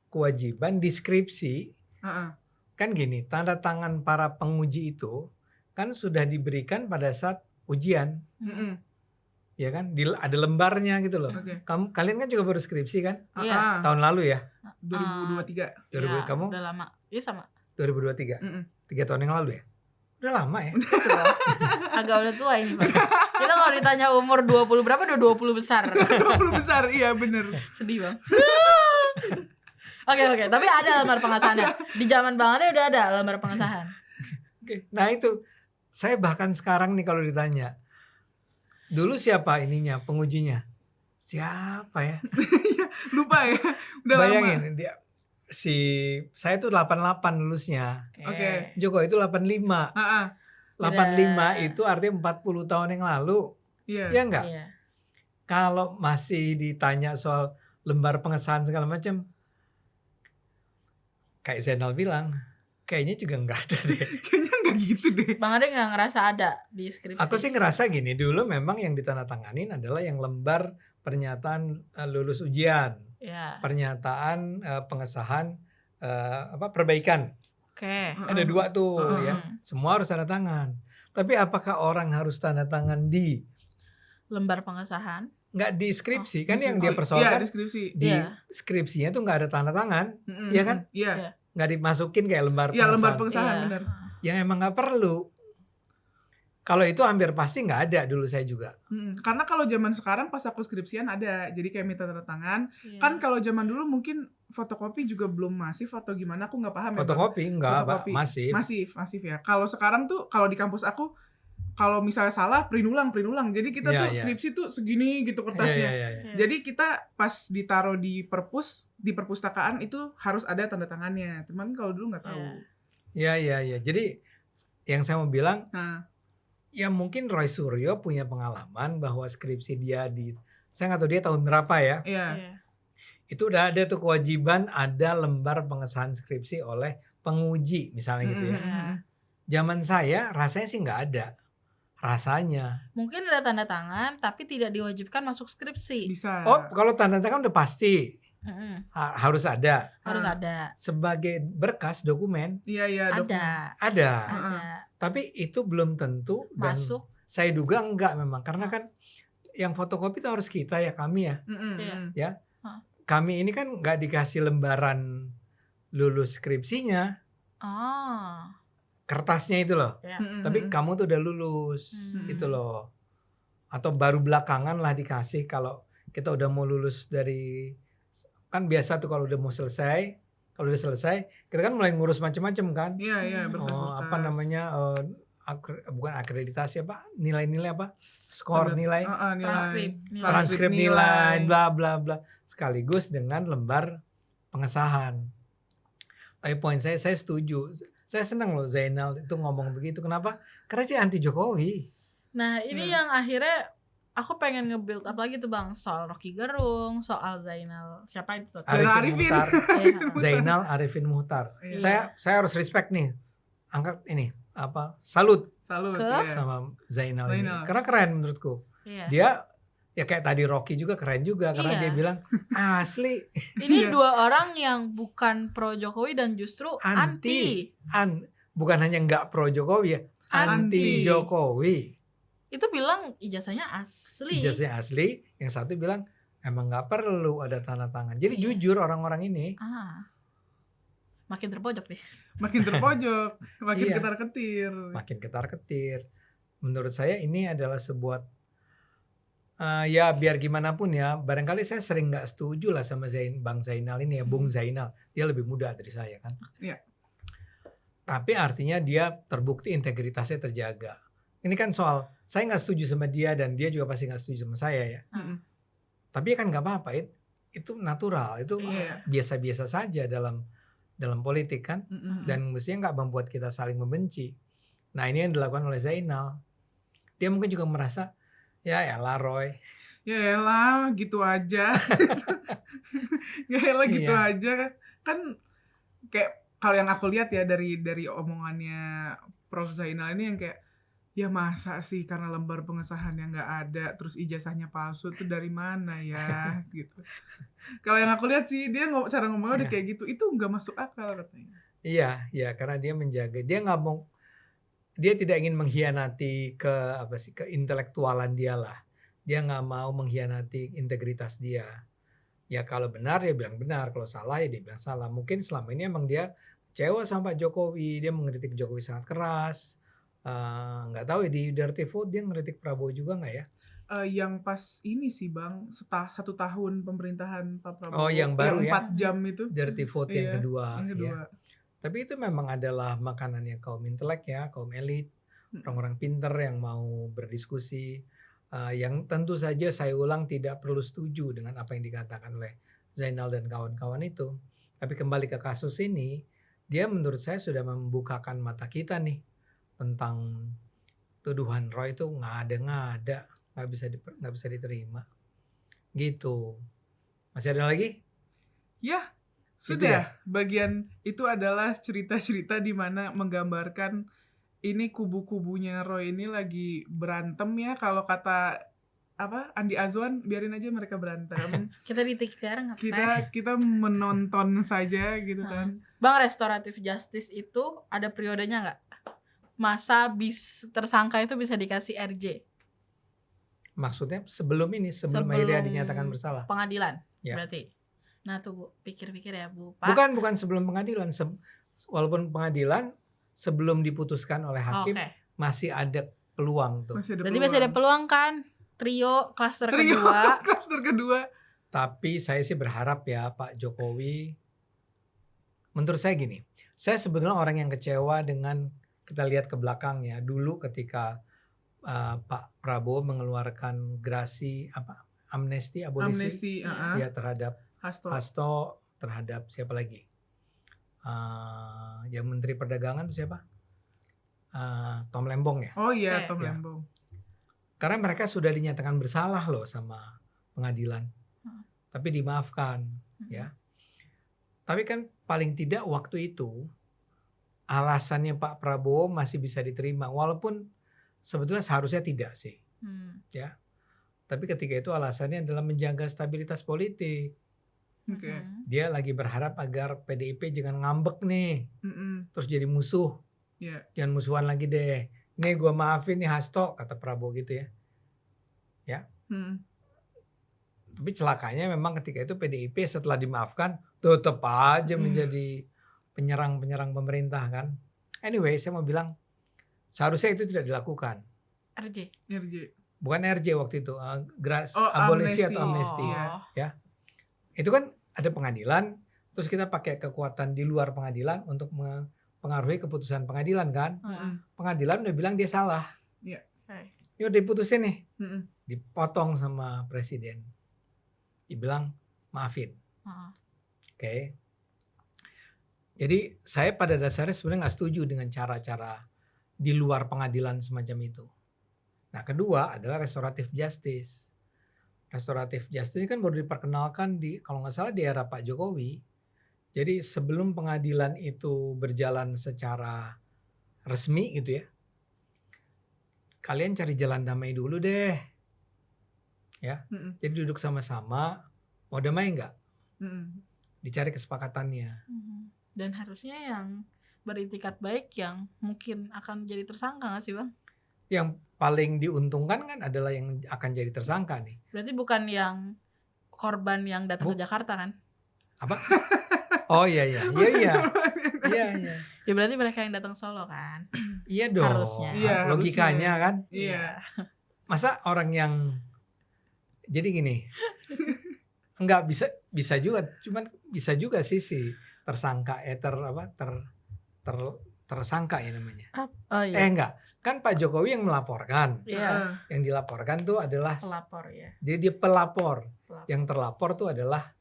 [SPEAKER 3] kewajiban deskripsi.
[SPEAKER 1] Heeh.
[SPEAKER 3] Kan gini, tanda tangan para penguji itu kan sudah diberikan pada saat ujian,
[SPEAKER 1] Mm-mm.
[SPEAKER 3] ya kan? Ada lembarnya gitu loh.
[SPEAKER 1] Oke.
[SPEAKER 3] Kalian kan juga baru skripsi kan?
[SPEAKER 2] Iya.
[SPEAKER 1] Ah,
[SPEAKER 3] Tahun lalu ya,
[SPEAKER 1] 2023.
[SPEAKER 3] 2000,
[SPEAKER 2] Iya,
[SPEAKER 3] kamu
[SPEAKER 2] udah lama. Iya sama.
[SPEAKER 3] 2023,
[SPEAKER 1] Mm-mm.
[SPEAKER 3] 3 tahun yang lalu ya? Udah lama ya?
[SPEAKER 2] Agak udah tua ini, Pak. Kita kalau ditanya umur 20 berapa, udah 20 besar.
[SPEAKER 1] 20 besar, iya bener.
[SPEAKER 2] Sedih, Bang. Oke, tapi ada lembar pengesahannya. Di zaman Bang Ade udah ada lembar pengesahan.
[SPEAKER 3] Oke. Nah itu, saya bahkan sekarang nih kalau ditanya, dulu siapa ininya, pengujinya? Siapa ya?
[SPEAKER 1] Lupa ya. Udah
[SPEAKER 3] Bayangin, saya tuh 88 lulusnya.
[SPEAKER 1] Oke.
[SPEAKER 3] Jokowi itu 85.
[SPEAKER 1] lama. Ah,
[SPEAKER 3] 85 itu artinya 40 tahun yang lalu.
[SPEAKER 1] iya.
[SPEAKER 3] Ya enggak?
[SPEAKER 2] Iya.
[SPEAKER 3] Kalau masih ditanya soal lembar pengesahan segala macam, kayak Zainal bilang, kayaknya juga enggak ada deh.
[SPEAKER 1] Kayaknya nggak gitu deh.
[SPEAKER 2] Bang Ade nggak ngerasa ada di skripsi.
[SPEAKER 3] Aku sih ngerasa gini, dulu memang yang ditandatanganin adalah yang lembar pernyataan lulus ujian,
[SPEAKER 2] Ya.
[SPEAKER 3] pernyataan pengesahan perbaikan.
[SPEAKER 2] Oke.
[SPEAKER 3] Ada 2 tuh
[SPEAKER 1] Heeh.
[SPEAKER 3] ya. Semua harus tanda tangan. Tapi apakah orang harus tanda tangan di
[SPEAKER 2] Lembar pengesahan.
[SPEAKER 3] nggak di skripsi? Kan
[SPEAKER 1] Deskripsi.
[SPEAKER 3] yang dia
[SPEAKER 1] Iya,
[SPEAKER 3] persoalkan
[SPEAKER 1] deskripsi.
[SPEAKER 3] di
[SPEAKER 2] Iya.
[SPEAKER 3] skripsinya tuh nggak ada tanda tangan,
[SPEAKER 1] Mm-mm.
[SPEAKER 3] Iya kan?
[SPEAKER 1] Iya.
[SPEAKER 2] Iya.
[SPEAKER 3] nggak dimasukin kayak lembar
[SPEAKER 1] Iya, lembar
[SPEAKER 3] pengesahan.
[SPEAKER 1] pengesahan
[SPEAKER 2] Iya.
[SPEAKER 1] bener.
[SPEAKER 3] Yang emang nggak perlu. Kalau itu hampir pasti nggak ada dulu saya juga.
[SPEAKER 1] Karena kalau zaman sekarang pas aku skripsian ada, jadi kayak minta tanda tangan.
[SPEAKER 2] Iya.
[SPEAKER 1] Kan kalau zaman dulu mungkin fotokopi juga belum masif atau gimana, aku nggak paham ya, Bang.
[SPEAKER 3] Fotokopi enggak, Pak,
[SPEAKER 1] Fotokopi.
[SPEAKER 3] masif.
[SPEAKER 1] Masif ya. Kalau sekarang tuh, kalau di kampus aku, kalau misalnya salah, print ulang. Jadi kita
[SPEAKER 3] Iya,
[SPEAKER 1] tuh
[SPEAKER 3] iya.
[SPEAKER 1] skripsi tuh segini gitu kertasnya.
[SPEAKER 3] Iya.
[SPEAKER 2] Iya.
[SPEAKER 1] Jadi kita pas ditaruh di perpustakaan itu harus ada tanda tangannya. Cuman kalau dulu nggak tahu.
[SPEAKER 3] Iya. Jadi yang saya mau bilang,
[SPEAKER 1] Nah,
[SPEAKER 3] ya mungkin Roy Suryo punya pengalaman bahwa skripsi dia saya nggak tahu dia tahun berapa ya.
[SPEAKER 1] iya.
[SPEAKER 2] Iya.
[SPEAKER 3] Itu udah ada tuh kewajiban ada lembar pengesahan skripsi oleh penguji misalnya gitu ya.
[SPEAKER 2] Iya.
[SPEAKER 3] Zaman saya rasanya sih nggak ada. Rasanya.
[SPEAKER 2] Mungkin ada tanda tangan tapi tidak diwajibkan masuk skripsi.
[SPEAKER 1] Bisa.
[SPEAKER 3] Oh, kalau tanda tangan udah pasti
[SPEAKER 2] Mm-mm.
[SPEAKER 3] harus ada.
[SPEAKER 2] Harus
[SPEAKER 1] Ah.
[SPEAKER 2] ada.
[SPEAKER 3] Sebagai berkas dokumen
[SPEAKER 1] Iya, dokumen.
[SPEAKER 2] Ada.
[SPEAKER 3] ada.
[SPEAKER 2] Ada.
[SPEAKER 3] Tapi itu belum tentu dan
[SPEAKER 2] Masuk.
[SPEAKER 3] saya duga enggak memang karena kan yang fotokopi itu harus kita ya, kami ya.
[SPEAKER 2] Iya.
[SPEAKER 3] Kami ini kan nggak dikasih lembaran lulus skripsinya,
[SPEAKER 2] Oh.
[SPEAKER 3] kertasnya itu loh.
[SPEAKER 2] Ya.
[SPEAKER 3] Tapi kamu tuh udah lulus gitu loh. Atau baru belakangan lah dikasih kalau kita udah mau lulus dari, kan biasa tuh kalau udah mau selesai, kalau udah selesai kita kan mulai ngurus macam-macam kan.
[SPEAKER 1] Iya,
[SPEAKER 2] Oh,
[SPEAKER 3] Apa namanya bukan akreditasi apa, nilai-nilai apa, skor nilai, transkrip nilai, bla bla bla, sekaligus dengan lembar pengesahan. Tapi poin saya setuju. Saya senang loh Zainal itu ngomong begitu. Kenapa? Karena dia anti Jokowi.
[SPEAKER 2] Nah, ini yang akhirnya aku pengen nge-build up lagi tuh Bang, soal Rocky Gerung, soal Zainal, siapa itu?
[SPEAKER 1] Arifin.
[SPEAKER 3] Muhtar.
[SPEAKER 2] Iya.
[SPEAKER 3] Zainal Arifin Muhtar.
[SPEAKER 1] Iya.
[SPEAKER 3] Saya harus respect nih. Angkat ini salut
[SPEAKER 2] Ke?
[SPEAKER 1] Iya.
[SPEAKER 3] sama Zainal ini.
[SPEAKER 1] Zainal.
[SPEAKER 3] Karena keren menurutku.
[SPEAKER 2] Iya.
[SPEAKER 3] Dia ya kayak tadi Rocky juga keren juga karena
[SPEAKER 2] Iya.
[SPEAKER 3] dia bilang asli
[SPEAKER 2] Ini
[SPEAKER 1] Iya.
[SPEAKER 2] dua orang yang bukan pro Jokowi dan justru anti.
[SPEAKER 3] bukan hanya nggak pro Jokowi ya, anti
[SPEAKER 1] Anti.
[SPEAKER 3] Jokowi.
[SPEAKER 2] Itu bilang ijazahnya asli.
[SPEAKER 3] Ijazahnya asli, yang satu bilang emang nggak perlu ada tanda tangan. Jadi
[SPEAKER 2] Iya.
[SPEAKER 3] jujur orang-orang ini.
[SPEAKER 2] Makin terpojok deh.
[SPEAKER 1] Makin terpojok, makin
[SPEAKER 3] Iya.
[SPEAKER 1] ketar-ketir.
[SPEAKER 3] Makin ketar-ketir. Menurut saya ini adalah sebuah ya biar gimana pun ya, barangkali saya sering nggak setuju lah sama Bang Zainal ini ya, Bung Zainal. Dia lebih muda dari saya kan.
[SPEAKER 1] Iya.
[SPEAKER 3] Tapi artinya dia terbukti integritasnya terjaga. Ini kan soal saya nggak setuju sama dia dan dia juga pasti nggak setuju sama saya ya. Tapi kan nggak apa-apa, itu natural, itu
[SPEAKER 1] Iya.
[SPEAKER 3] biasa-biasa saja dalam politik kan. Dan mestinya nggak membuat kita saling membenci. Nah ini yang dilakukan oleh Zainal. Dia mungkin juga merasa ya elah Roy.
[SPEAKER 1] Ya elah gitu aja. Ya elah gitu
[SPEAKER 3] Iya.
[SPEAKER 1] aja. Kan kayak kalau yang aku lihat ya dari omongannya Prof Zainal ini yang kayak ya masa sih karena lembar pengesahan yang nggak ada terus ijazahnya palsu tuh dari mana ya gitu. Kalau yang aku lihat sih dia cara ngomongnya udah kayak gitu, itu nggak masuk akal katanya.
[SPEAKER 3] Iya, karena dia menjaga, dia tidak ingin mengkhianati ke intelektualan dia lah. Dia nggak mau mengkhianati integritas dia. Ya kalau benar dia bilang benar, kalau salah ya dia bilang salah. Mungkin selama ini emang dia kecewa sama Pak Jokowi, dia mengkritik Jokowi sangat keras. Nggak tahu ya di Dirty Vote dia ngeritik Prabowo juga nggak ya?
[SPEAKER 1] Yang pas ini sih Bang, 1 tahun pemerintahan Pak Prabowo.
[SPEAKER 3] Oh, yang baru ya?
[SPEAKER 1] 4 jam itu.
[SPEAKER 3] Dirty Vote yang
[SPEAKER 1] Iya,
[SPEAKER 3] kedua.
[SPEAKER 1] Yang
[SPEAKER 3] Ya.
[SPEAKER 1] kedua.
[SPEAKER 3] Tapi itu memang adalah makanannya kaum intelek ya, kaum elit, orang-orang pinter yang mau berdiskusi. Yang tentu saja saya ulang tidak perlu setuju dengan apa yang dikatakan oleh Zainal dan kawan-kawan itu. Tapi kembali ke kasus ini, dia menurut saya sudah membukakan mata kita nih tentang tuduhan Roy itu ngada-ngada, nggak bisa diterima. Gitu. Masih ada lagi?
[SPEAKER 1] Ya,
[SPEAKER 3] Gitu
[SPEAKER 1] sudah. Bagian itu adalah cerita-cerita di mana menggambarkan ini kubu-kubunya Roy ini lagi berantem ya, kalau kata Andi Azwan, biarin aja mereka berantem.
[SPEAKER 2] Kita di TikTok
[SPEAKER 1] kita menonton saja gitu kan.
[SPEAKER 2] Bang, restoratif justice itu ada periodenya nggak? Masa tersangka itu bisa dikasih RJ?
[SPEAKER 3] Maksudnya sebelum akhirnya dinyatakan bersalah.
[SPEAKER 2] Pengadilan
[SPEAKER 3] Ya.
[SPEAKER 2] berarti. Nah tuh Bu, pikir-pikir ya Bu.
[SPEAKER 3] Bukan sebelum pengadilan. Walaupun pengadilan sebelum diputuskan oleh hakim
[SPEAKER 2] Oke.
[SPEAKER 3] masih ada peluang tuh.
[SPEAKER 2] Berarti masih ada peluang kan? Trio klaster kedua.
[SPEAKER 1] Klaster kedua.
[SPEAKER 3] Tapi saya sih berharap ya Pak Jokowi, menurut saya gini, saya sebetulnya orang yang kecewa dengan, kita lihat ke belakangnya, dulu ketika Pak Prabowo mengeluarkan gerasi abolisi
[SPEAKER 1] Amnesti,
[SPEAKER 3] ya terhadap
[SPEAKER 1] Hasto.
[SPEAKER 3] Hasto, terhadap siapa lagi? Yang Menteri Perdagangan itu siapa? Tom Lembong ya.
[SPEAKER 1] Oh iya,
[SPEAKER 2] Oke.
[SPEAKER 1] Tom
[SPEAKER 3] Ya.
[SPEAKER 1] Lembong.
[SPEAKER 3] Karena mereka sudah dinyatakan bersalah loh sama pengadilan, tapi dimaafkan ya. Tapi kan paling tidak waktu itu alasannya Pak Prabowo masih bisa diterima, walaupun sebetulnya seharusnya tidak sih. Ya. Tapi ketika itu alasannya adalah menjaga stabilitas politik.
[SPEAKER 1] Oke.
[SPEAKER 3] Dia lagi berharap agar PDIP jangan ngambek nih, terus jadi musuh.
[SPEAKER 1] Iya.
[SPEAKER 3] Jangan musuhan lagi deh. Nih gue maafin nih Hasto, kata Prabowo gitu ya. Tapi celakanya memang ketika itu PDIP setelah dimaafkan tetap aja menjadi penyerang pemerintah kan. Anyway, saya mau bilang seharusnya itu tidak dilakukan.
[SPEAKER 2] RJ.
[SPEAKER 3] Bukan RJ waktu itu,
[SPEAKER 1] amnesti.
[SPEAKER 3] abolisi atau amnesti.
[SPEAKER 2] Oh.
[SPEAKER 3] Ya. Itu kan ada pengadilan, terus kita pakai kekuatan di luar pengadilan untuk mempengaruhi keputusan pengadilan kan. Pengadilan udah bilang dia salah.
[SPEAKER 1] Iya.
[SPEAKER 3] Ini udah diputusin nih. Dipotong sama presiden. Dibilang maafin. Oke. Jadi saya pada dasarnya sebenarnya nggak setuju dengan cara-cara di luar pengadilan semacam itu. Nah kedua adalah restoratif justice. Restoratif justice ini kan baru diperkenalkan kalau nggak salah di era Pak Jokowi. Jadi sebelum pengadilan itu berjalan secara resmi gitu ya, kalian cari jalan damai dulu deh. Ya, jadi duduk sama-sama, mau damai nggak? Dicari kesepakatannya.
[SPEAKER 2] Dan harusnya yang beritikat baik yang mungkin akan jadi tersangka nggak sih Bang?
[SPEAKER 3] Yang paling diuntungkan kan adalah yang akan jadi tersangka nih.
[SPEAKER 2] Berarti bukan yang korban yang datang ke Jakarta kan?
[SPEAKER 3] Apa? Oh iya. Ya
[SPEAKER 2] berarti mereka yang datang Solo kan?
[SPEAKER 3] Iya dong.
[SPEAKER 2] Harusnya.
[SPEAKER 1] Iya,
[SPEAKER 3] logikanya
[SPEAKER 1] harusnya.
[SPEAKER 3] kan.
[SPEAKER 1] Iya.
[SPEAKER 3] Masa orang yang jadi gini. Enggak bisa juga, cuman bisa juga sih si tersangka tersangka ya namanya.
[SPEAKER 2] Oh iya.
[SPEAKER 3] Enggak. Kan Pak Jokowi yang melaporkan.
[SPEAKER 2] Iya.
[SPEAKER 3] Yang dilaporkan tuh adalah
[SPEAKER 2] Pelapor ya.
[SPEAKER 3] dia pelapor. Yang terlapor tuh adalah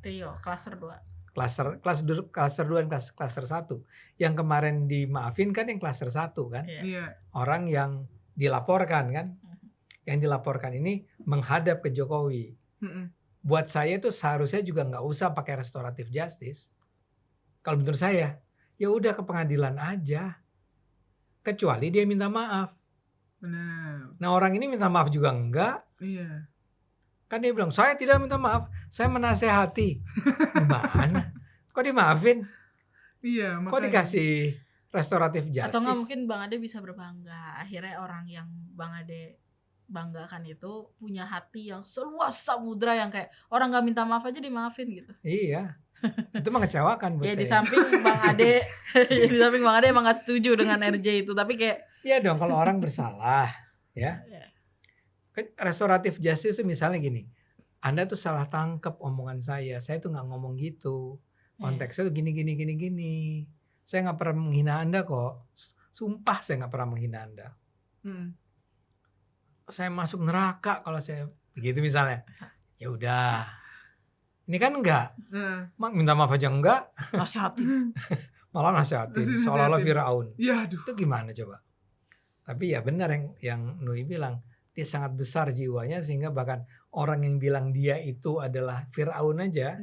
[SPEAKER 2] Trio klaster 2.
[SPEAKER 3] Klaster 2 dan klaster 1. Yang kemarin dimaafin kan yang klaster 1 kan.
[SPEAKER 1] Iya.
[SPEAKER 3] Orang yang dilaporkan kan. Yang dilaporkan ini menghadap ke Jokowi. Buat saya tuh seharusnya juga nggak usah pakai restoratif justice. Kalau menurut saya, ya udah ke pengadilan aja. Kecuali dia minta maaf.
[SPEAKER 1] Benar.
[SPEAKER 3] Nah orang ini minta maaf juga enggak.
[SPEAKER 1] Iya.
[SPEAKER 3] Kan dia bilang, saya tidak minta maaf, saya menasehati. Gimana? Kok dimaafin?
[SPEAKER 1] Iya,
[SPEAKER 3] Kok
[SPEAKER 1] makanya.
[SPEAKER 3] dikasih restoratif justice?
[SPEAKER 2] Atau nggak mungkin Bang Ade bisa berbangga. Akhirnya orang yang Bang Ade banggakan itu punya hati yang seluas samudra yang kayak orang nggak minta maaf aja dimaafin gitu.
[SPEAKER 3] Iya. Itu mengecewakan buat
[SPEAKER 2] Ya
[SPEAKER 3] saya.
[SPEAKER 2] di samping Bang Ade, di samping Bang Ade emang gak setuju dengan RJ itu, tapi kayak
[SPEAKER 3] Iya dong, kalau orang bersalah, ya. Kan restoratif justice itu misalnya gini, Anda tuh salah tangkap omongan saya tuh nggak ngomong gitu. Konteksnya tuh gini. Saya nggak pernah menghina Anda kok. Sumpah saya nggak pernah menghina Anda. Saya masuk neraka kalau saya begitu misalnya. Ya udah. Ini kan enggak. Minta maaf aja enggak.
[SPEAKER 2] nasihatin.
[SPEAKER 3] Malah nasihatin. Seolah-olah Firaun.
[SPEAKER 1] Ya, aduh.
[SPEAKER 3] Itu gimana coba? Tapi ya benar yang Nui bilang. Dia sangat besar jiwanya sehingga bahkan orang yang bilang dia itu adalah Firaun aja.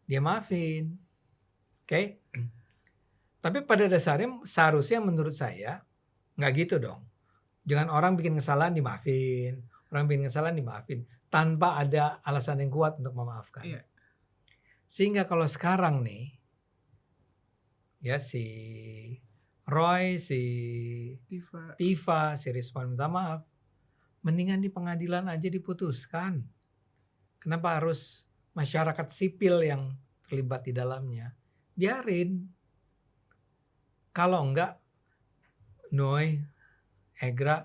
[SPEAKER 3] Dia maafin. Oke? Tapi pada dasarnya seharusnya menurut saya nggak gitu dong. Jangan orang bikin kesalahan dimaafin. Orang bikin kesalahan dimaafin. Tanpa ada alasan yang kuat untuk memaafkan.
[SPEAKER 1] Iya.
[SPEAKER 3] Sehingga kalau sekarang nih, ya si Roy, si Tifa, si Rizwan minta maaf, mendingan di pengadilan aja diputuskan. Kenapa harus masyarakat sipil yang terlibat di dalamnya? Biarin. Kalau enggak, Noy, Egra,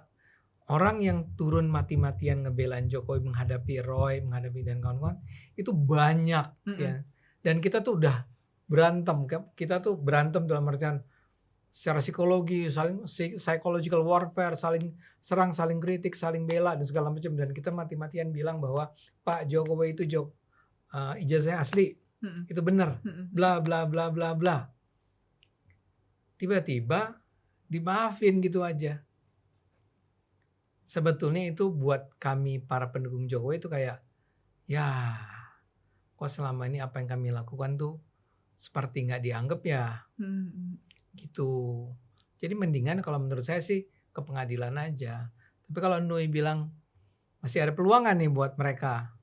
[SPEAKER 3] orang yang turun mati-matian ngebelain Jokowi menghadapi Roy, menghadapi dan kawan-kawan itu banyak ya. Dan kita tuh udah berantem, kita tuh berantem dalam artian secara psikologi, saling psychological warfare, saling serang, saling kritik, saling bela dan segala macam, dan kita mati-matian bilang bahwa Pak Jokowi itu ijazahnya asli. Itu benar. Bla bla bla bla bla. Tiba-tiba dimaafin gitu aja. Sebetulnya itu buat kami para pendukung Jokowi itu kayak, ya kok selama ini apa yang kami lakukan tuh seperti nggak dianggap ya. Gitu. Jadi mendingan kalau menurut saya sih ke pengadilan aja. Tapi kalau Nui bilang masih ada peluangan nih buat mereka,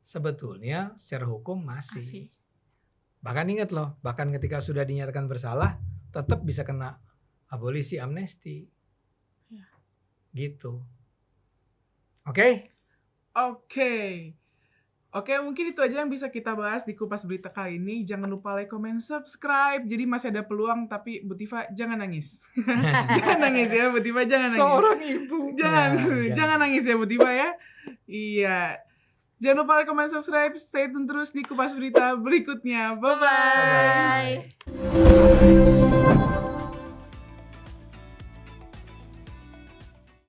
[SPEAKER 3] sebetulnya secara hukum masih. Bahkan ingat loh, bahkan ketika sudah dinyatakan bersalah tetap bisa kena abolisi amnesti.
[SPEAKER 2] Ya.
[SPEAKER 3] Gitu. Oke?
[SPEAKER 1] Oke, mungkin itu aja yang bisa kita bahas di Kupas Berita kali ini. Jangan lupa like, comment, subscribe. Jadi masih ada peluang, tapi Bu Tifa jangan nangis. Jangan nangis ya Bu Tifa, jangan nangis.
[SPEAKER 3] Seorang ibu.
[SPEAKER 1] Jangan nangis ya Bu Tifa ya. Iya. Jangan lupa like, comment, subscribe. Stay tune terus di Kupas Berita berikutnya. Bye-bye.
[SPEAKER 2] Bye.